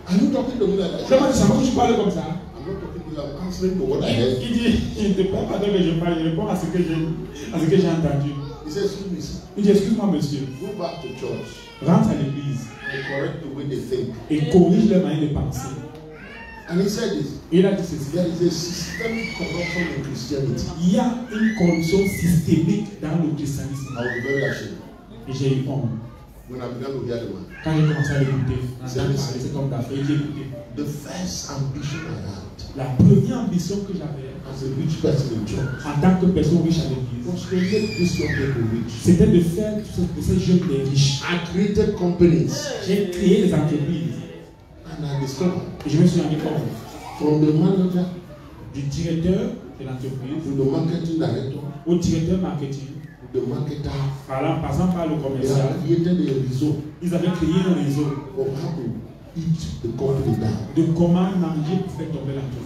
Are you talking to me like that? C'est moi que tu parles comme ça. I'm not talking to you, I'm answering to what I heard. Il dit, je ne te parle pas de que je parle, je réponds à ce que j'ai entendu. He says, excuse me, sir. Il dit, excuse-moi monsieur, Go back to church rentre à l'église and correct the way they think. et corrige leur manière de penser. And he said this. Il a dit ceci. There is a systemic corruption in Christianity. Il y a une corruption systémique dans le christianisme. I was very ashamed Et j'ai eu honte. when I began to hear the man. Quand j'ai commencé à l'écouter, c'est comme d'affaires, j'ai écouté. The first ambition I had La première ambition que j'avais as a rich person in church en tant que personne riche à l'église, was to make this young people rich. c'était de faire de ces jeunes des riches. I created companies J'ai créé des entreprises. and I discovered Et je me suis rendu compte from the manager du directeur de l'entreprise to the marketing director au directeur marketing, to the marketer. passant par le They commercial, have created a réseau ils avaient créé un réseau of how to eat the company down. de comment manger pour faire tomber l'entreprise.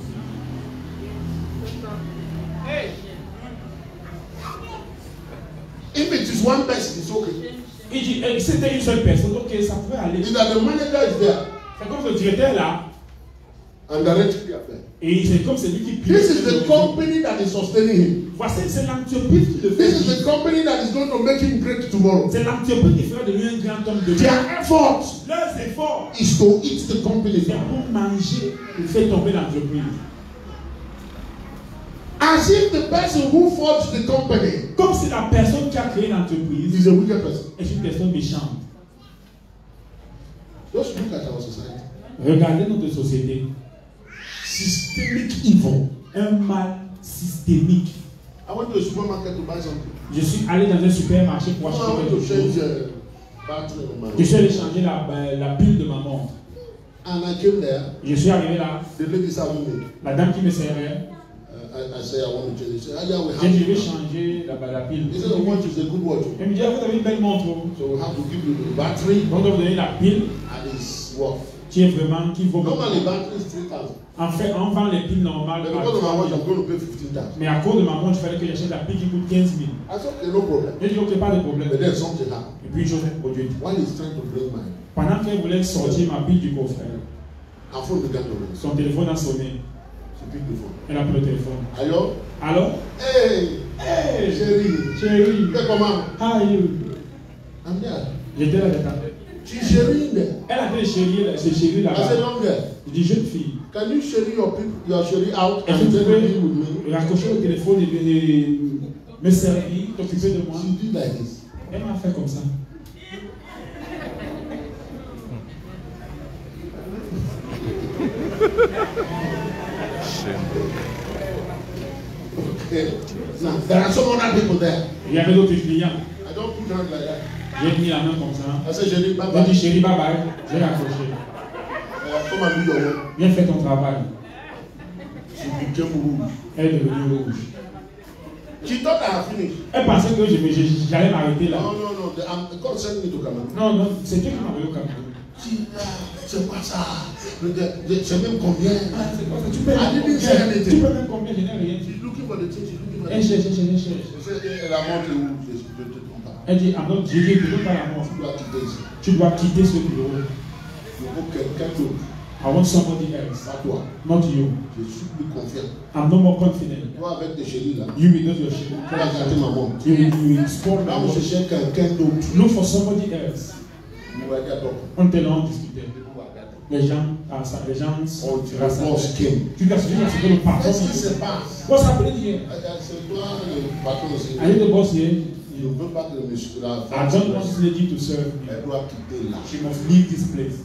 If it is one person, it's okay. Il dit, c'était une seule personne, ok, ça pouvait aller. Is that the manager is there C'est comme ce directeur là, and directing the affair. et c'est comme celui qui pilote. This is the company that is sustaining him. Voici, c'est l'entreprise qui le fait. This is the company that is going to make him great tomorrow. C'est l'entreprise qui fera de lui un grand homme de Their Dieu. effort Leurs efforts, is to eat the company c'est down. pour manger et faire tomber l'entreprise. As if the person who forged the company Comme si la personne qui a créé l'entreprise is a wicked person. est une personne méchante. Just look at our society. Regardez notre société. Systemic evil. Un mal systémique. I went to a supermarket to buy something. Je suis allé dans un supermarché pour So I acheter went quelque to change chose. battery on my Je suis allé changer la pile de ma montre. And I came there. Je suis arrivé là. The lady serving me. La dame qui me servait, I said I want to change. She said, yeah, we j'ai dit, je vais have to. changer la pile. He said, the watch is a good watch. Elle me dit, ah, vous avez une belle montre. So we have to give you the battery Donc, on va vous donner la pile and it's worth. qui est vraiment, qui vaut beaucoup. Normally, battery is 3,000. En fait, on vend les piles normales. But because of my watch, I'm going to pay 15,000. Mais à cause de ma montre, il fallait que j'achète la pile qui coûte 15 000. I said, okay, no problem. J'ai dit, ok, pas de problème. But then something happened. Et puis, une chose est produite. While he's trying to bring mine, Pendant qu'elle voulait sortir ma pile du coffre, our phone began to ring. son téléphone a sonné. She picked the phone. Elle a pris le téléphone. Hello? Alors? Hey! Hey! Chérie! Chérie! Hey, comment? How are you? I'm there. J'étais là dedans. She's chérie there. Elle a fait ses chéris I là-bas. said, young girl, Je dis, jeune fille, can you chérie your chérie out est-ce and que tu then deal with me? peux raccrocher le téléphone et me servir, t'occuper de moi? She did like this. Elle m'a fait comme ça. Okay. Now, there are some other people there. Il y avait d'autres clients. I don't put hands like that. J'ai mis la main comme ça. I said, chérie, bye J'ai dit, bye. chérie, bye bye. J'ai raccroché. Come and do your work. Viens faire ton travail. She became rouge. Elle est devenue rouge. She thought I had finished. Elle pensait que j'allais m'arrêter là. No, no, no. God sent me to Cameroon. Non, non, c'est Dieu qui m'a envoyé au Cameroun. C'est quoi ça? C'est même combien? Ah, c'est quoi ça? Tu peux I didn't say Tu anything. peux même combien? Je n'ai rien dit. She's looking for the thing. She's looking for Elle the cherche, thing. elle cherche, elle cherche. Elle a montré où je te trompe pas. Elle dit, ah non, j'ai dit, ne pas la mort. Tu dois quitter ici. Tu dois quitter ce bureau. Il faut quelqu'un d'autre. I want somebody else, Pas toi. not you. Je suis plus confiant. I'm no more confident. Toi avec tes chéris là. You will not your shit. Tu vas gâter ma montre. You will spoil Là my où je watch. cherche quelqu'un d'autre. Look for somebody else. On va dire donc. On te l'a discuté. On va regarder. Les gens, les gens On dira ça. Tu dois se dire à ce que le patron. Qu'est-ce qui se passe? What's happening here? C'est toi le patron aussi. Are you the boss here? Je ne veux pas que le monsieur la I don't want this lady to serve me. Elle doit quitter là. She must leave this place.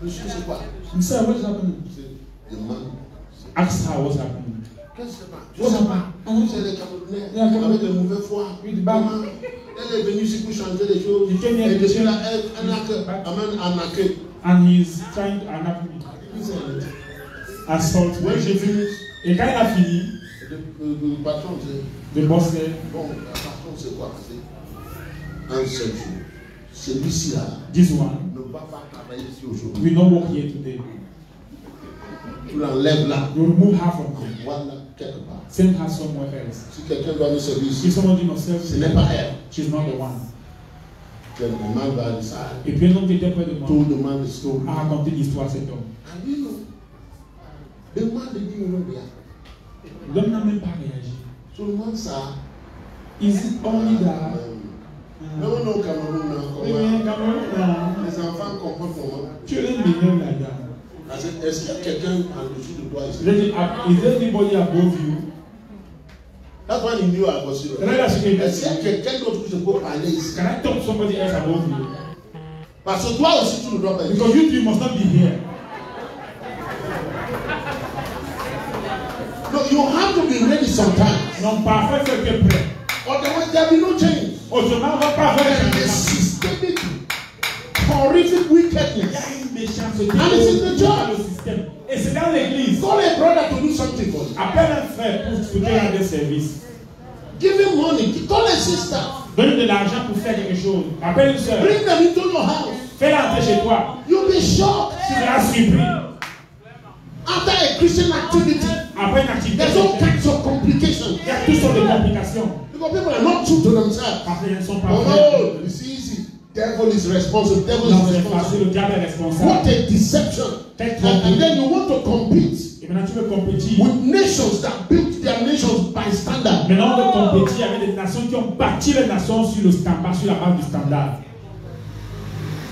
Monsieur, c'est quoi? Sir, what is happening? C'est le man. Ask her what's happening. Qu'est-ce qui se passe? Je What's ne sais pas. happening? C'est les Camerounais Yeah, Cameroun. avec de mauvais foi. Oui, du bas. Comment? Elle est venue ici pour changer les choses. Il came here Et to depuis là, change. elle n'a que un accueil. And he's trying to attack me. Assault When me. she finished, Et quand il a fini, the Le patron dit, The boss said, bon, le patron c'est quoi? Un seul jour. Celui-ci là, this one ne va pas travailler ici aujourd'hui. will not work here today. Tu l'enlèves là. You remove her from here. Voilà, quelque part. Send her somewhere else. Si quelqu'un doit nous servir ici, If someone must serve, ce n'est pas elle. she's not the one. Le man va dire ça. Et puis un homme qui était près de moi Tout le monde est a raconté l'histoire à cet homme. Demande de dire non bien. L'homme n'a même pas réagi. Tout le monde ça. Is it only that? Non, non, Cameroun, les enfants comprennent comment. Tu es mignon là-dedans. Est-ce qu'il y a quelqu'un en dessous de toi ici? Is there anybody above you? That's why you knew I was here. Est-ce qu'il y a quelqu'un d'autre qui peut parler ici? Can I talk to somebody else above you? Parce que toi aussi tu ne dois pas être. Because you three must not be here. No, you have to be ready sometimes. Non, parfois il faut être prêt. Otherwise there will be no change. Autrement, on va pas avoir There is systemic, horrific wickedness. une méchanceté And it's in the dans le church. système. Et c'est dans l'église. Call a brother to do something for you. Appelle un frère pour te rendre service. Give him money. Call a sister. Donne de l'argent pour faire quelque chose. Appelle une soeur. Bring them into your house. Fais-la entrer chez toi. You'll be shocked. Tu seras surpris. After a Christian activity, Après une activité, there's all kinds of complications. il y a toutes sortes de complications. Because people are not true to themselves. Parce qu'ils ne sont pas Oh vrais. no, it's easy. Devil is responsible. Devil Non, is c'est facile. responsible. Le diable est responsable. What a deception. And then you want to compete Et maintenant, tu veux compétir. with nations that built their nations by standard. Maintenant, on veut compétir avec des nations qui ont bâti les nations sur le standard, sur la base du standard.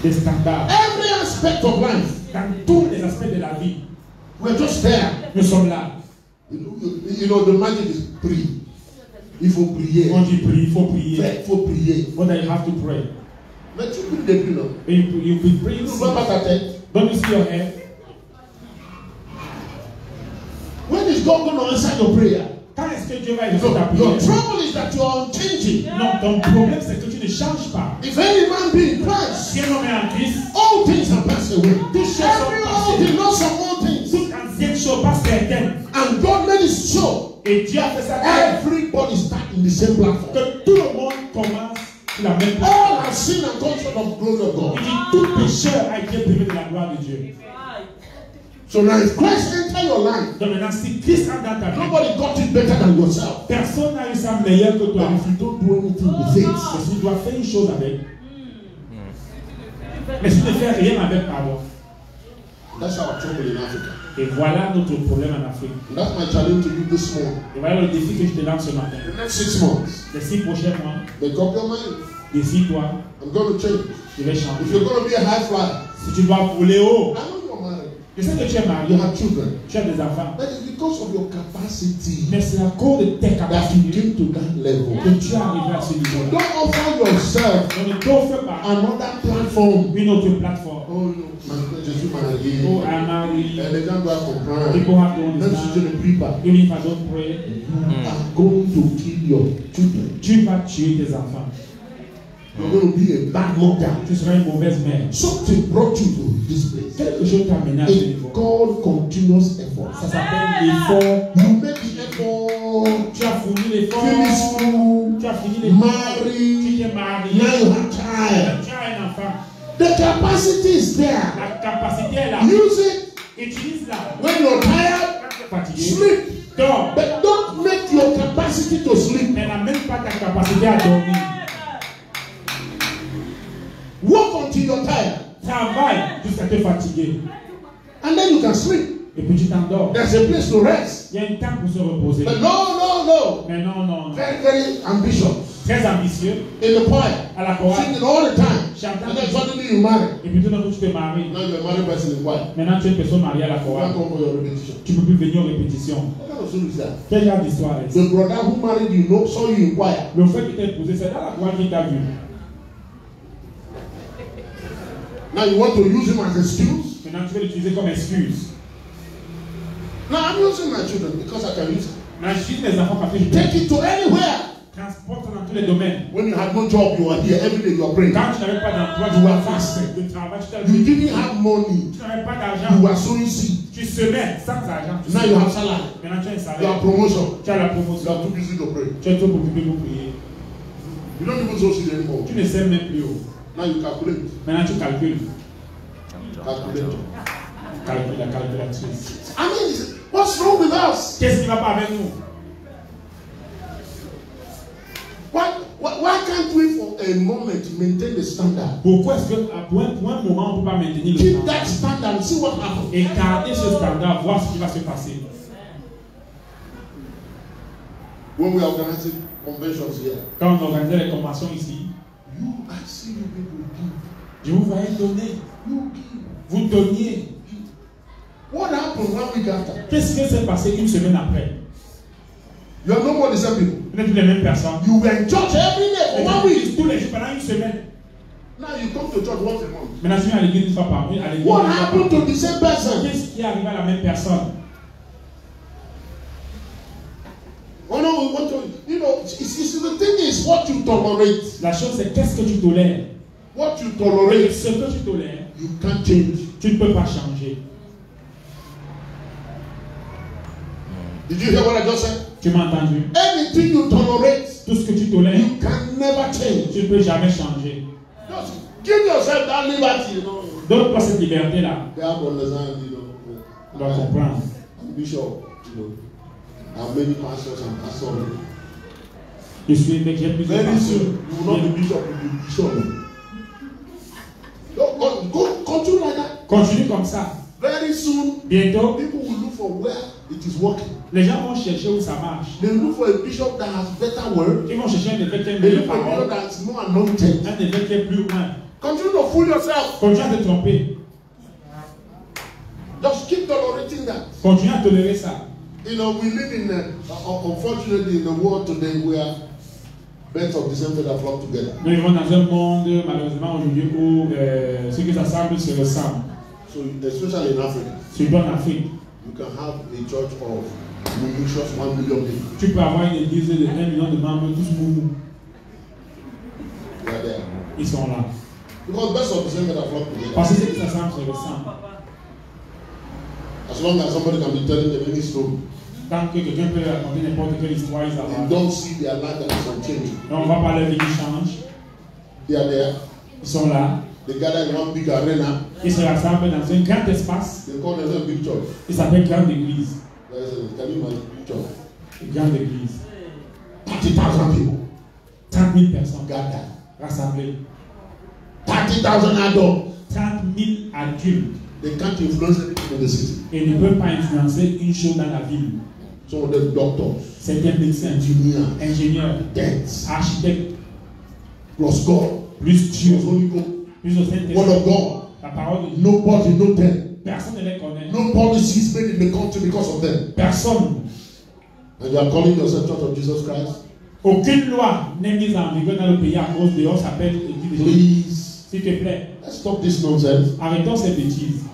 Des standards. Every aspect of life. Dans tous les aspects de la vie, We're just there. nous sommes là. You know, the magic is pray. Il faut prier. On dit prie, il faut prier. Il faut prier. What do you have to pray? Mais tu pries depuis là. You could pray. Tu ne vois pas ta tête. Don't you see your head? When is God going to answer your prayer? Quand est-ce que Dieu va écouter ta Your prière? trouble is that you are unchanging. Non, ton problème c'est que tu ne changes pas. If any man be in Christ, Si un homme est en Christ, all things are passed away. toutes choses Every sont old passées. thing, not some old things. Toute ancienne chose, pas certaine. And God made it so. Et Dieu a fait ça Everybody start in the same platform. que tout le monde commence sur la même place. All have sinned and come short of the glory of God. Il dit tout pécheur a été privé de la gloire de Dieu. So now if Christ enter your life, Donc maintenant, si Christ entre dans ta vie, nobody got it better than yourself. personne n'a eu ça meilleur que toi. But if you don't do anything with it, Mais si tu dois faire une chose avec, mais si tu ne fais rien avec, pardon. that's our trouble in Africa. Et voilà notre problème en Afrique. And that's my challenge to you this morning. Et voilà le défi que je te lance ce matin. The next 6 months, Les 6 prochains mois, make up your mind. décide-toi, I'm going to change. je vais If changer. you're going to be a high flyer, Si tu dois voler haut, I know you're married. je sais que tu es marié, You have children. tu as des enfants, That is because of your capacity mais c'est à cause de tes that you capacités came to that level. que tu es arrivé à ce niveau-là. Don't offer yourself Donc ne t'offre pas another platform. une autre plateforme. Oh no, je suis marié. Oh, I'm married. Les gens doivent comprendre. People have to Même si je understand. ne prie pas, Even if I don't pray, you are going to kill your children. tu vas tuer tes enfants. You're going to be a bad mother. Tu seras une mauvaise mère. Something brought you to this place. Quelque chose t'a amené à ce It's niveau. called continuous effort. Ça s'appelle l'effort. You make the effort. Tu as fourni l'effort. Finish school. Tu as fini l'effort. Tu Marry. t'es marié. Now you have child. Tu as un enfant. The capacity is there. La capacité est là. Use it. Utilise-la. When you're tired, Quand tu es fatigué, sleep. dors. But don't make your capacity to sleep. Mais n'a même pas ta capacité à dormir. Work until you're tired. Travaille jusqu'à te fatiguer. And then you can sleep. Et puis tu t'endors. There's a place to rest. Il y a un temps pour se reposer. But no. Mais non, non, non. Very ambitious. Très ambitieux. In the choir. À la chorale. Singing all the time. Chantant. And then suddenly you marry. Et puis tout d'un coup tu te maries. Now you're a married person in the choir. Maintenant tu es une personne mariée à la You chorale. can't come for your repetition. Tu ne peux plus venir aux répétitions. What kind of story is that? Quel genre d'histoire est-ce? The brother who married you saw you in choir. Le frère qui t'a épousé, c'est dans la chorale qui t'a vu. Now you want to use him as an excuse. Maintenant tu veux l'utiliser comme excuse. Now I'm using my children because I can use it. Maintenant j'utilise mes enfants parce que je peux. Take it to anywhere. Transporte ton tous les domaines. When you had no job, you were here every day. You were praying. Quand tu n'avais pas d'emploi, tu were fasting. De travail, you didn't have money. Tu n'avais pas d'argent. You were sowing seed. Tu semais sans argent. Now you have salary. Maintenant tu as un salaire. You have promotion. Tu as la promotion. You are too busy to pray. Tu es trop occupé pour prier. You don't even sow seed anymore. Tu ne sais même plus où. Now you calculate. Maintenant tu calcules. Calculate. Calcule la calculatrice. I mean, what's wrong with us? Qu'est-ce qui ne va pas avec nous? Why can't we for a moment maintain the standard? Pourquoi est-ce que pour un moment on ne peut pas maintenir le Keep standard? that standard and see what happens. Et garder ce standard, voir ce qui va se passer. When we are organizing conventions here, Quand on organisait les conventions ici, I see you people give. je vous voyais donner. You give. Vous donniez. What happened 1 week after? Qu'est-ce qui s'est passé une semaine après? You are no more the same people. Vous n'êtes plus les mêmes personnes. You were in church every day for 1 week. Tous les jours pendant une semaine. Now you come to church once a month. Maintenant, tu viens à l'église une fois par mois. What happened to the same person? Qu'est-ce qui est arrivé à la même personne? Oh no, we want to, you know, the thing is what you tolerate. La chose c'est qu'est-ce que tu tolères? What you tolerate, Ce que tu tolères, you can't change. tu ne peux pas changer. Did you hear what I just said? Tu m'as entendu? Anything you tolerate, Tout ce que tu tolères, you can never change. tu ne peux jamais changer. Just give yourself that liberty, you know. Donne-toi cette liberté-là. They have to understand, you know. Tu dois comprendre. Bishop, you know. And many pastors and pastors. Je suis avec j'ai plusieurs Very pasteurs. soon, you will not be bishop, you will be bishop. Go continue like that. Continue comme ça. Very soon, Bientôt, people will look for where it is working. les gens vont chercher où ça marche. They look for a bishop that has better word. Ils vont chercher un évêque qui a une They meilleure look for a parole. bishop that's more anointed. Un évêque qui est plus loin. Continue to fool yourself. Continue à te tromper. Just keep tolerating that. Continue à tolérer ça. You know, we live in, unfortunately, in a world today where birds of the same feather flock together. Nous vivons dans un monde, malheureusement, aujourd'hui, où ceux qui s'assemblent se ressemblent. So, especially in Africa, Surtout en Afrique. you can have a church of just 1 million people. Tu peux avoir une église de 1 million de membres, tous moumous. They are there. Ils sont là. Because birds of the same feather flock together. Parce que ceux qui s'assemblent se ressemblent. As long as somebody can be telling them any story, Tant que quelqu'un peut raconter n'importe quelle histoire, ils they avancent. don't see their life that is unchanging. Donc on va pas leur vie qui change. They are there. Ils sont là. They gather in one big arena. Ils se rassemblent dans un grand espace. They call themselves big church. Il s'appelle grande église. Can you imagine big church? Grande église. 30,000 people 30 000 personnes gather. rassemblées. 30,000 adults. 30 000 adultes. They can't influence anything in the city. Et ne peuvent pas influencer une chose dans la ville. Some of them doctors, Certains médecins, engineers, ingénieurs, architects, architectes, plus God, plus Dieu, plus Holy Ghost, plus au Word Saint-Esprit. of God. La parole de Dieu. Nobody knows them. Personne ne les connaît. No policies made in the country because of them. Personne. And you are calling yourself Church of Jesus Christ? Aucune loi n'est mise en vigueur dans le pays à cause de on s'appelle Église de Jésus. Please, S'il te plaît, let's stop this nonsense. arrêtons ces bêtises.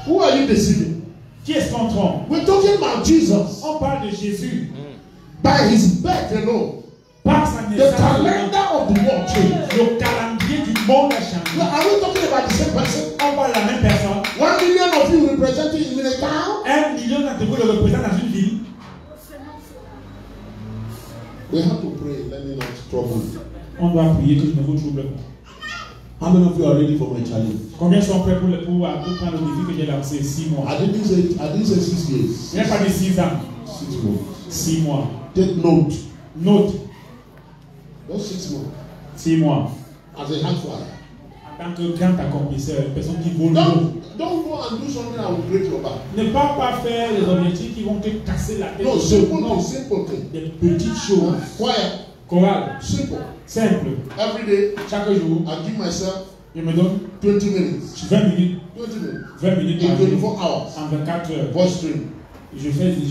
Who are you deceiving? Qui est-ce qu'on trompe? We're talking about Jesus. On parle de Jésus. By his birth alone, Par sa the naissance, calendar of the world changed. le calendrier du monde a changé. Are we talking about the same person? On parle de la même personne. 1 million of you representing in a town? 1 million d'entre vous le représentent dans une ville. We have to pray, let me not trouble. On doit prier que je ne vous trouble pas. How many of you are ready for my challenge? Combien sont prêts pour prendre le défi que j'ai lancé? 6 mois. I didn't say 6 years. Il n'y a pas de 6 ans. 6 months. 6 mois. Take note. Note. Just 6 months. 6 mois. As a hand fire. En tant que grand accomplisseur, une personne qui vaut l'eau. Don't go and do something that will break your back. Ne pas faire les objectifs qui vont te casser la tête. No, simple thing. Des petites choses. Quiet. Chorale. Simple. Simple. Every day, Chaque jour, I give myself je me donne 20 minutes. 20 minutes. 20 minutes. 20 minutes In par jour. 24 hours. En 24 heures. Voice stream. Je fais des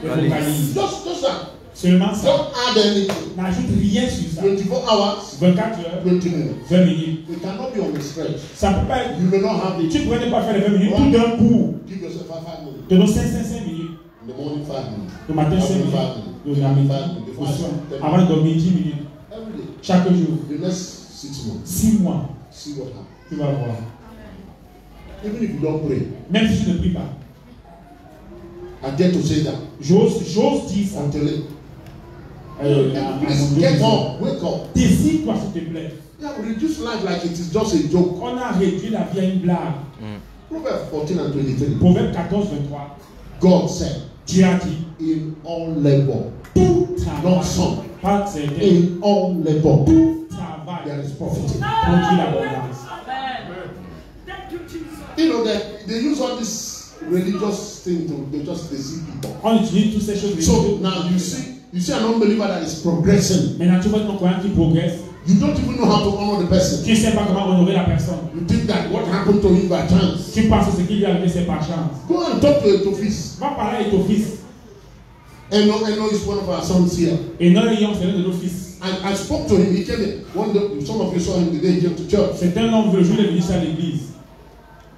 vocalises. Just that. Seulement ça. Don't add anything. N'ajoute rien sur ça. 24 hours. 24 heures. 20 minutes. 20 minutes. It cannot be on the stretch. Ça peut pas être. You may not have Tu it. pourrais ne pas faire les 20 minutes tout d'un coup. Give yourself 5 minutes. Te donne 5 minutes. In the Le matin, 5 minutes. Avant de dormir, 10 minutes. Chaque jour. 6 mois. Tu vas voir. Même si tu ne pries pas. J'ose dire ça. Décide-toi, s'il te plaît. On a réduit la vie à une blague. Proverbe 14, 23. God said, Dieu a dit, in all labor, tout travail, not some, pas certain, in all labor, tout travail, there is profit. produit l'abondance. You know that they use all this religious thing to they just deceive people. On utilise toutes ces choses. So now you see an unbeliever that is progressing. Maintenant, tu vois ton croyant qui progresse. You don't even know how to honor the person. Tu ne sais pas comment honorer la personne. You think that what happened to him by chance. Tu penses que ce qui lui est arrivé c'est par chance. Go and talk to Etophis. Va parler à ton fils. Eno is one of our sons here. Et non, c'est l'un de nos fils. I spoke to him. He came in. One day, some of you saw him the day he came to church. C'est un homme le jour où il est venu à l'église.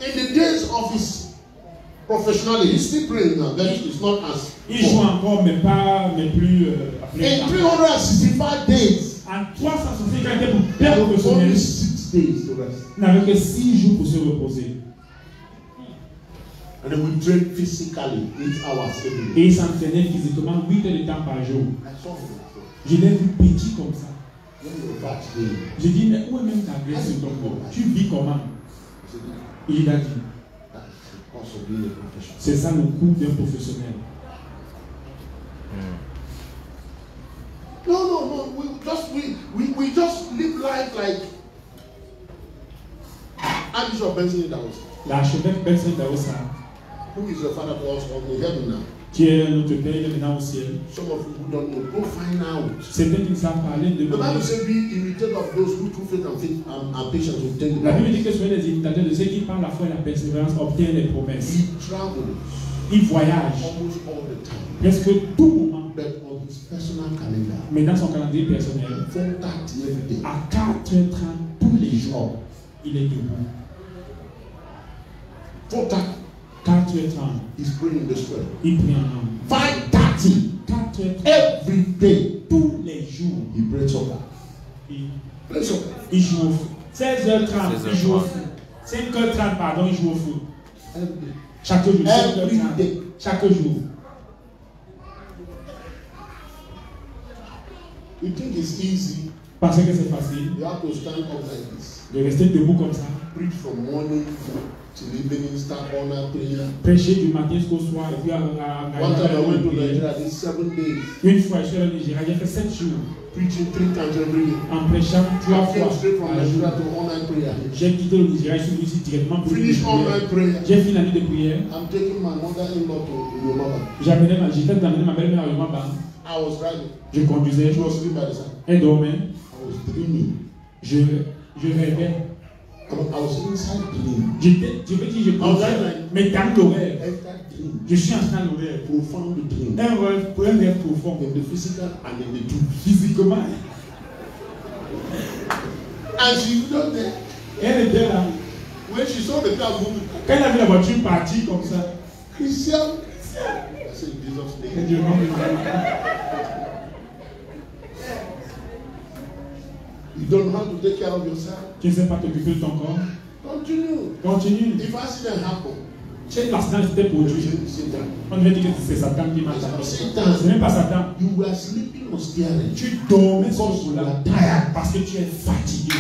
In the days of his professionally, he's still praying now. That is not as. Il joue encore, mais plus. In 365 days. En 365 jours pour perdre professionnel. Only 6 days to rest. Il n'avait que 6 jours pour se reposer. And then we train physically 8 hours every day. Et il s'entraînait physiquement 8 heures de temps par jour. Je l'ai vu petit comme ça. J'ai dit, mais où est même ta graisse sur ton corps? Tu vis comment? Il a dit, c'est ça le coût d'un professionnel. No. We just live life like Archbishop Benson Dawosa. L'archevêque Benson Dawosa, who is the father to us on the heaven now. Qui est notre Père maintenant au ciel. Some of you who don't know, go find out. Certains qui ne savent pas, allez demander. The Bible says, be imitators of those who through faith and patience obtain the La Bible dit que soyez les imitateurs de ceux qui par la foi et la persévérance obtiennent les promesses. He travels. Il voyage. Almost all the time. Presque tout moment. But on his personal calendar. Mais dans son calendrier personnel. 4:30 every day. À 4h30 tous les jours, il est debout. 4h30. He's praying in the spirit. Il prie en âme. 5:30. 4h30. Every day. Tous les jours. He prays soccer. Il joue au foot. 16h30, il joue au foot. 5h30, pardon, il joue au foot. Chaque jour. 5h30. Chaque jour. You think it's easy? Parce que c'est facile. You have to stand up like this. De rester debout comme ça. Preach from morning till evening, start all night prayer. Prêcher du matin jusqu'au soir et puis à One time I went to Nigeria, I did 7 days. Une fois, je suis allé au Nigeria, j'ai fait 7 jours. Preaching 3 times every day. En prêchant 3 fois. Straight from Nigeria to all night prayer. J'ai quitté le Nigeria, je suis venu ici directement pour finish all night prayer. J'ai fini la nuit de prière. I'm taking my mother-in-law to Yomaba. J'étais d'amener ma belle-mère à Yomaba. I was driving. Je conduisais. She was sleeping by the side. Elle dormait. I was dreaming. Je rêvais. I was inside dream. Je veux dire, je conduisais, mais dans le rêve. Je suis en train de rêve. Profound dream. Un rêve profond. In the physical and in the truth. Physiquement. And she was there. Elle était là. When she saw the car moving. Quand elle a vu la voiture partir comme ça. Christian. I said, Jesus' name. You don't know how to take care of yourself. Tu ne sais pas t'occuper de ton corps. Continue. If accident happen, si l'accident s'était produit, on devait dire que c'est Satan qui m'a tapé. Ce n'est pas Satan. You were sleeping on steering. Tu dormais sur le volant parce que tu es fatigué.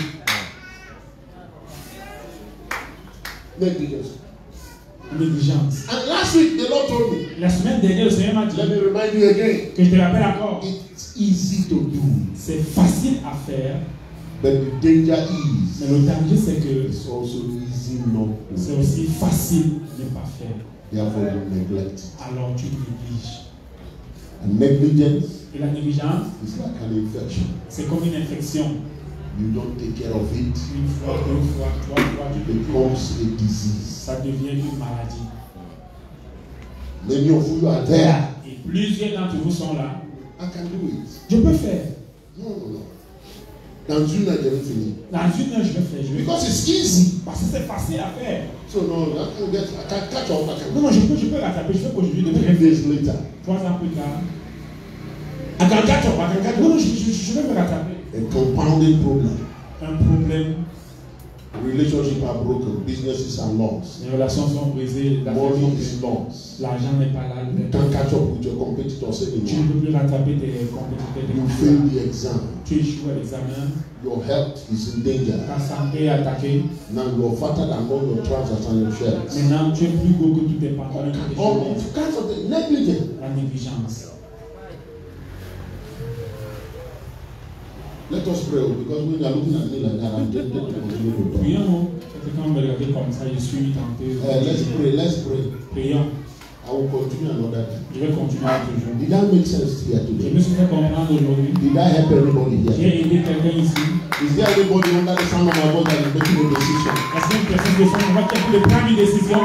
Négligence. And last week the Lord told me. La semaine dernière, le Seigneur m'a dit. Let me remind you again. Que je te rappelle encore. It's easy to do. C'est facile à faire. But the danger is. Mais le danger c'est que. It's also easy not to. C'est aussi facile de ne pas faire. Therefore you neglect. Alors tu négliges. And negligence. Et la négligence. It's like an infection. C'est comme une infection. You don't take care of it. Une fois, 2 fois, 3 fois, it becomes a disease. Ça devient une maladie. Many of you are there. Et plusieurs d'entre vous sont là. I can do it. Je peux faire. No. Dans une heure, je vais finir. Dans une heure, je vais faire. Because it's easy. Parce que c'est facile à faire. So no, I can catch up. Non, je peux rattraper. Je fais qu'aujourd'hui, 3 days later. 3 ans plus tard. I can catch up. Non, je vais me rattraper. A compounding problem. Un problème. Relationships are broken. Businesses are lost. Les relations sont brisées. Money is lost. L'argent n'est pas là. You can't catch up with your competitors Tu ne anymore. peux plus rattraper tes compétiteurs. You fail the exam. Tu échoues à l'examen. Your health is in danger. Ta santé est attaquée. Now you are fatter than all your trousers and your shirts. Maintenant, tu es plus gros que tous tes pantalons. All kinds of things. Negligence. La négligence. Let us pray because when you are looking at me like that, I'm tempted to continue to pray. Prions. Quand on me regarde comme ça, je suis tenté. Let's pray. Prions. I will continue another day. Je vais continuer toujours. Did that make sense here Je today? me suis fait comprendre aujourd'hui. Did I help everybody here? J'ai aidé quelqu'un ici. Is there anybody under the sound of my voice that is making a decision? Est-ce qu'il y a une personne de son voix qui a pris de prendre une décision?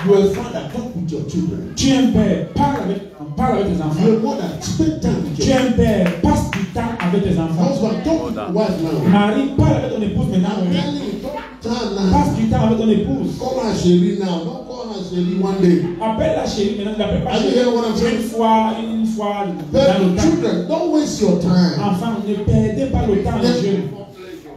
You are a father, talk with your children. Tu es un père, parle avec tes enfants. You are a mother, spend time with Tu your es un père, passe du temps avec tes enfants. husband, talk with your wife now. Marie, parle avec ton épouse maintenant. I'm telling you, talk time now. Passe du temps avec ton épouse. Call her chérie now. Don't call her chérie one day. Appelle la chérie maintenant, ne l'appelle pas Are you chérie. hearing what I'm saying? Une fois dans But le temps. children, don't waste your time. Enfants, ne perdez pas le temps, les jeunes.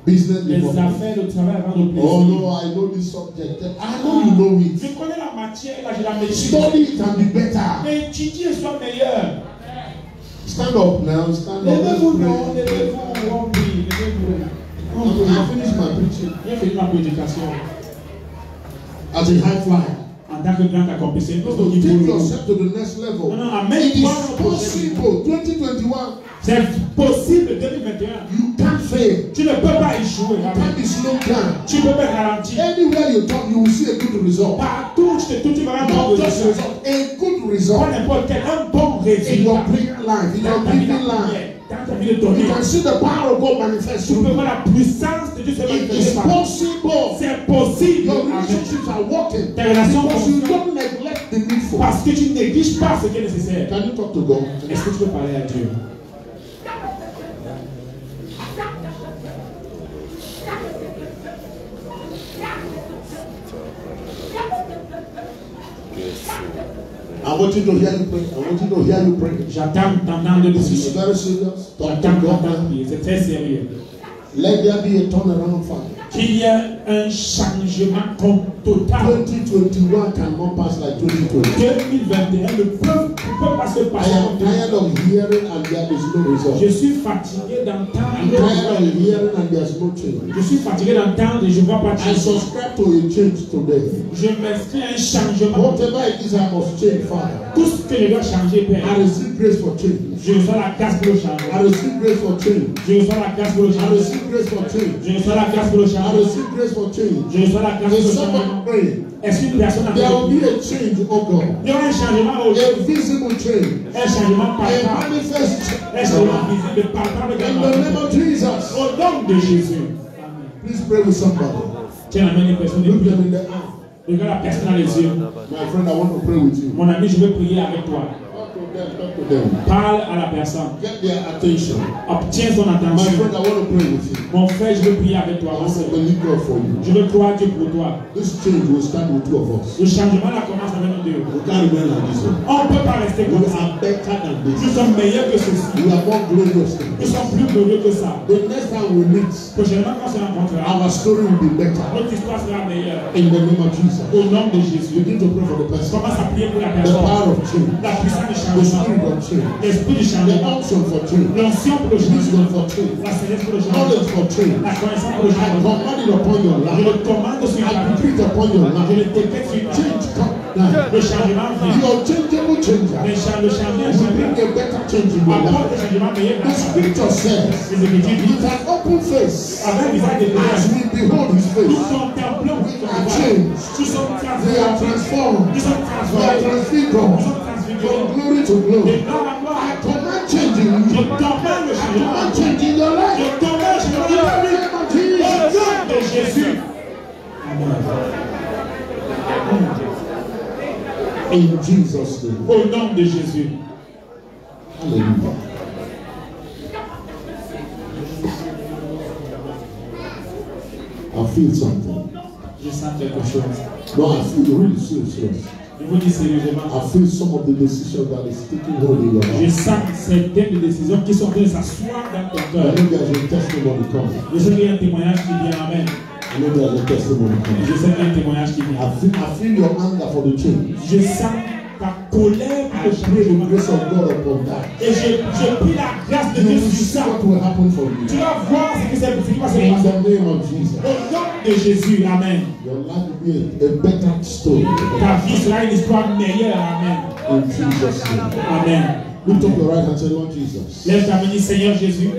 Business Les before affaires, le travail avant le plaisir. Oh no, I know this subject. I know you know it. Je connais la matière, là je la maîtrise. Study it and be better. Mais étudie et sois meilleur. Stand up now, stand up. Levez-vous, Let's non, pray. levez-vous, on prie, levez-vous. I finish my preaching. J'ai fini ma prédication. As a high flyer. En tant que grand accomplisseur, No, take yourself to the next level. Non, amène It is toi. possible. 2021. C'est possible 2021. You can't fail. Tu ne peux pas échouer. You can't be slowed down. Tu peux pas ralentir. Anywhere you talk, you will see a good result. Partout, tu vas avoir un Not bon just résultat. result, a good Pas result. n'importe quel, un bon In your résultat. prayer life, in your Dans ta vie living de life. prière, dans ta vie de donner. You can see the power of God manifest Tu through peux you. voir la puissance de Dieu se It is manifester par toi. possible. C'est possible. Your Amen. relationships are working Tes relations because you fonctionnent. don't neglect the needful. Parce que tu ne négliges pas ce qui est nécessaire. Can you talk to God? Est-ce que tu peux parler à Dieu? I want you to hear you pray. I want you to hear you pray. J'attends d'entendre This is prier. very serious. Talk to J'attends God d'entendre now. prier. C'est très sérieux. Let there be a turnaround fire. Qu'il y ait un changement total. 2021 cannot pass like 2020. 2021 ne peut pas se I passer. am tired of hearing and there is no result. Je suis fatigué I'm d'entendre. tired of hearing and there's no change. Je suis fatigué d'entendre et je ne vois pas de I changement. subscribe to a change today. Je m'inscris à un changement. Whatever it is, I must change, Father. Tout ce que je dois changer, Père. I receive grace for change. Je reçois la grâce pour le I changement. receive grace for change. Je reçois la grâce pour le I changement. receive grace for change. Je reçois la grâce pour le I changement. receive grace for change. Je reçois la grâce pour There's le someone changement. praying. Est-ce qu'une personne a There will be fait a change, oh God. il y aura un changement au A visible change. un changement A palpable. manifest Un change. changement visible palpable In the name of Jesus. au nom de Jésus. Amen. Please pray with somebody. Tiens la main des personnes et Look prie. them in the eye. Regarde la personne dans les yeux. My friend, I want to pray with you. Mon ami, je veux prier avec toi. Talk to them. Parle à la personne. Get their attention. Obtiens son My attention. friend, I want to pray with you. Mon frère, je veux prier avec I toi. want to believe God for you. Je veux croire Dieu pour toi. This change will start with two of us. Le changement là commence avec nous deux. We can't remain like this one. On ne peut pas rester We comme ça. are better than Nous this. sommes meilleurs que ceci. We are more glorious than Nous this. sommes plus glorieux que ça. The next time we meet, Prochainement, quand on se rencontrera, our story will be better. notre histoire sera meilleure. In the name of Jesus. Au nom de Jésus. Begin to pray for the person. Commence à prier pour la The personne. power of change. La puissance du The changement. spirit of change. L'esprit du The changement. unction for change. L'onction pour le changement. Wisdom for change. La sagesse pour le changement. Knowledge for change. La connaissance pour le I changement. command it upon your Je life. le commande sur I ta vie. decree it upon your Je life. le décrète sur ta vie. Change come now. Le changement vient. Your changeable changer Le changement will bring a better change in your apporte life. le changement meilleur The dans ta vie. scripture says, Les Écritures disent, with an open face, avec un visage de as we behold his nous face, contemplons we son are visage. changed. Nous sommes We are transformés. transformed. Nous sommes We are transformés. transfigured Nous sommes transfigurés. from glory to De glory. gloire à gloire. I command change in Je you. commande le I changement. command change in your Je life. commande le changement In de ta the vie. name of Au Jesus. nom de Jésus. In Jesus' name. Au nom de Jésus. Hallelujah. I feel something. Je sens quelque chose. No, I feel really serious. Je vous dis sérieusement. I feel some of the decisions that is taking hold in your Je heart. sens certaines décisions qui sont en train de s'asseoir dans ton I cœur. know there's a testimony coming. Je sais qu'il y a un témoignage qui vient. Amen. I know there's a testimony coming. Je sais qu'il y a un témoignage qui vient. I feel your anger for the change. Je sens ta colère I pour pray le the grace of God upon that. Et je prie la grâce de You Dieu will sur see ça. what will happen for you. Tu vas voir ce qui va se In passer. the name of Jesus. Au nom de Jésus, Amen. Your life will be a better story. Ta vie sera une histoire meilleure, Amen. In Jesus' name. Amen. Lift up your right hand and say, Lord Jesus, Lève ta main, dis, Seigneur Jésus,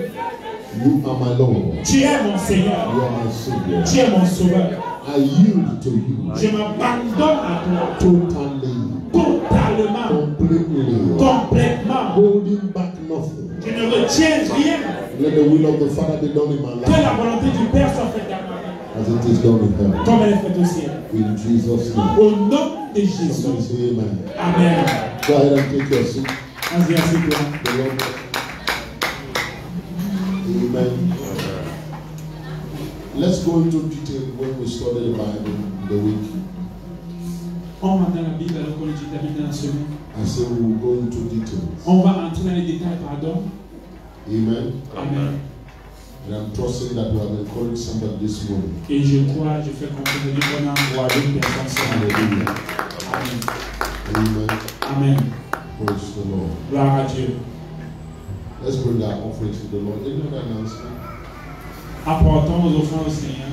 you are my Lord. tu es mon Seigneur, You are my Savior. tu es mon Sauveur. I yield to you Je m'abandonne à toi totally, totalement, completely, complètement. holding back nothing. Je ne retiens rien. Let the will of the Father be done in my Que life la volonté du Père soit faite dans ma vie, as it is done in heaven. comme elle est faite au ciel. In Jesus' name. Au nom de Jésus. Somebody say amen. Amen. Go ahead and take your seat. Vas-y, assieds-toi. The Lord bless you. Amen. Let's go into detail when we study the Bible the week. On va dans la Bible alors qu'on étudie la Bible dans la semaine. I say we will go into details. On va entrer dans les détails, pardon. Amen. Amen. And I'm trusting that we have encouraged somebody this morning. Et je crois, je fais confiance à Dieu qu'on a envoyé une personne sur la Bible. Hallelujah. Amen. Amen. Amen. Praise the Lord. Gloire à Dieu. Let's bring our offerings to the Lord. Any other announcement? Apportons nos offrandes au Seigneur.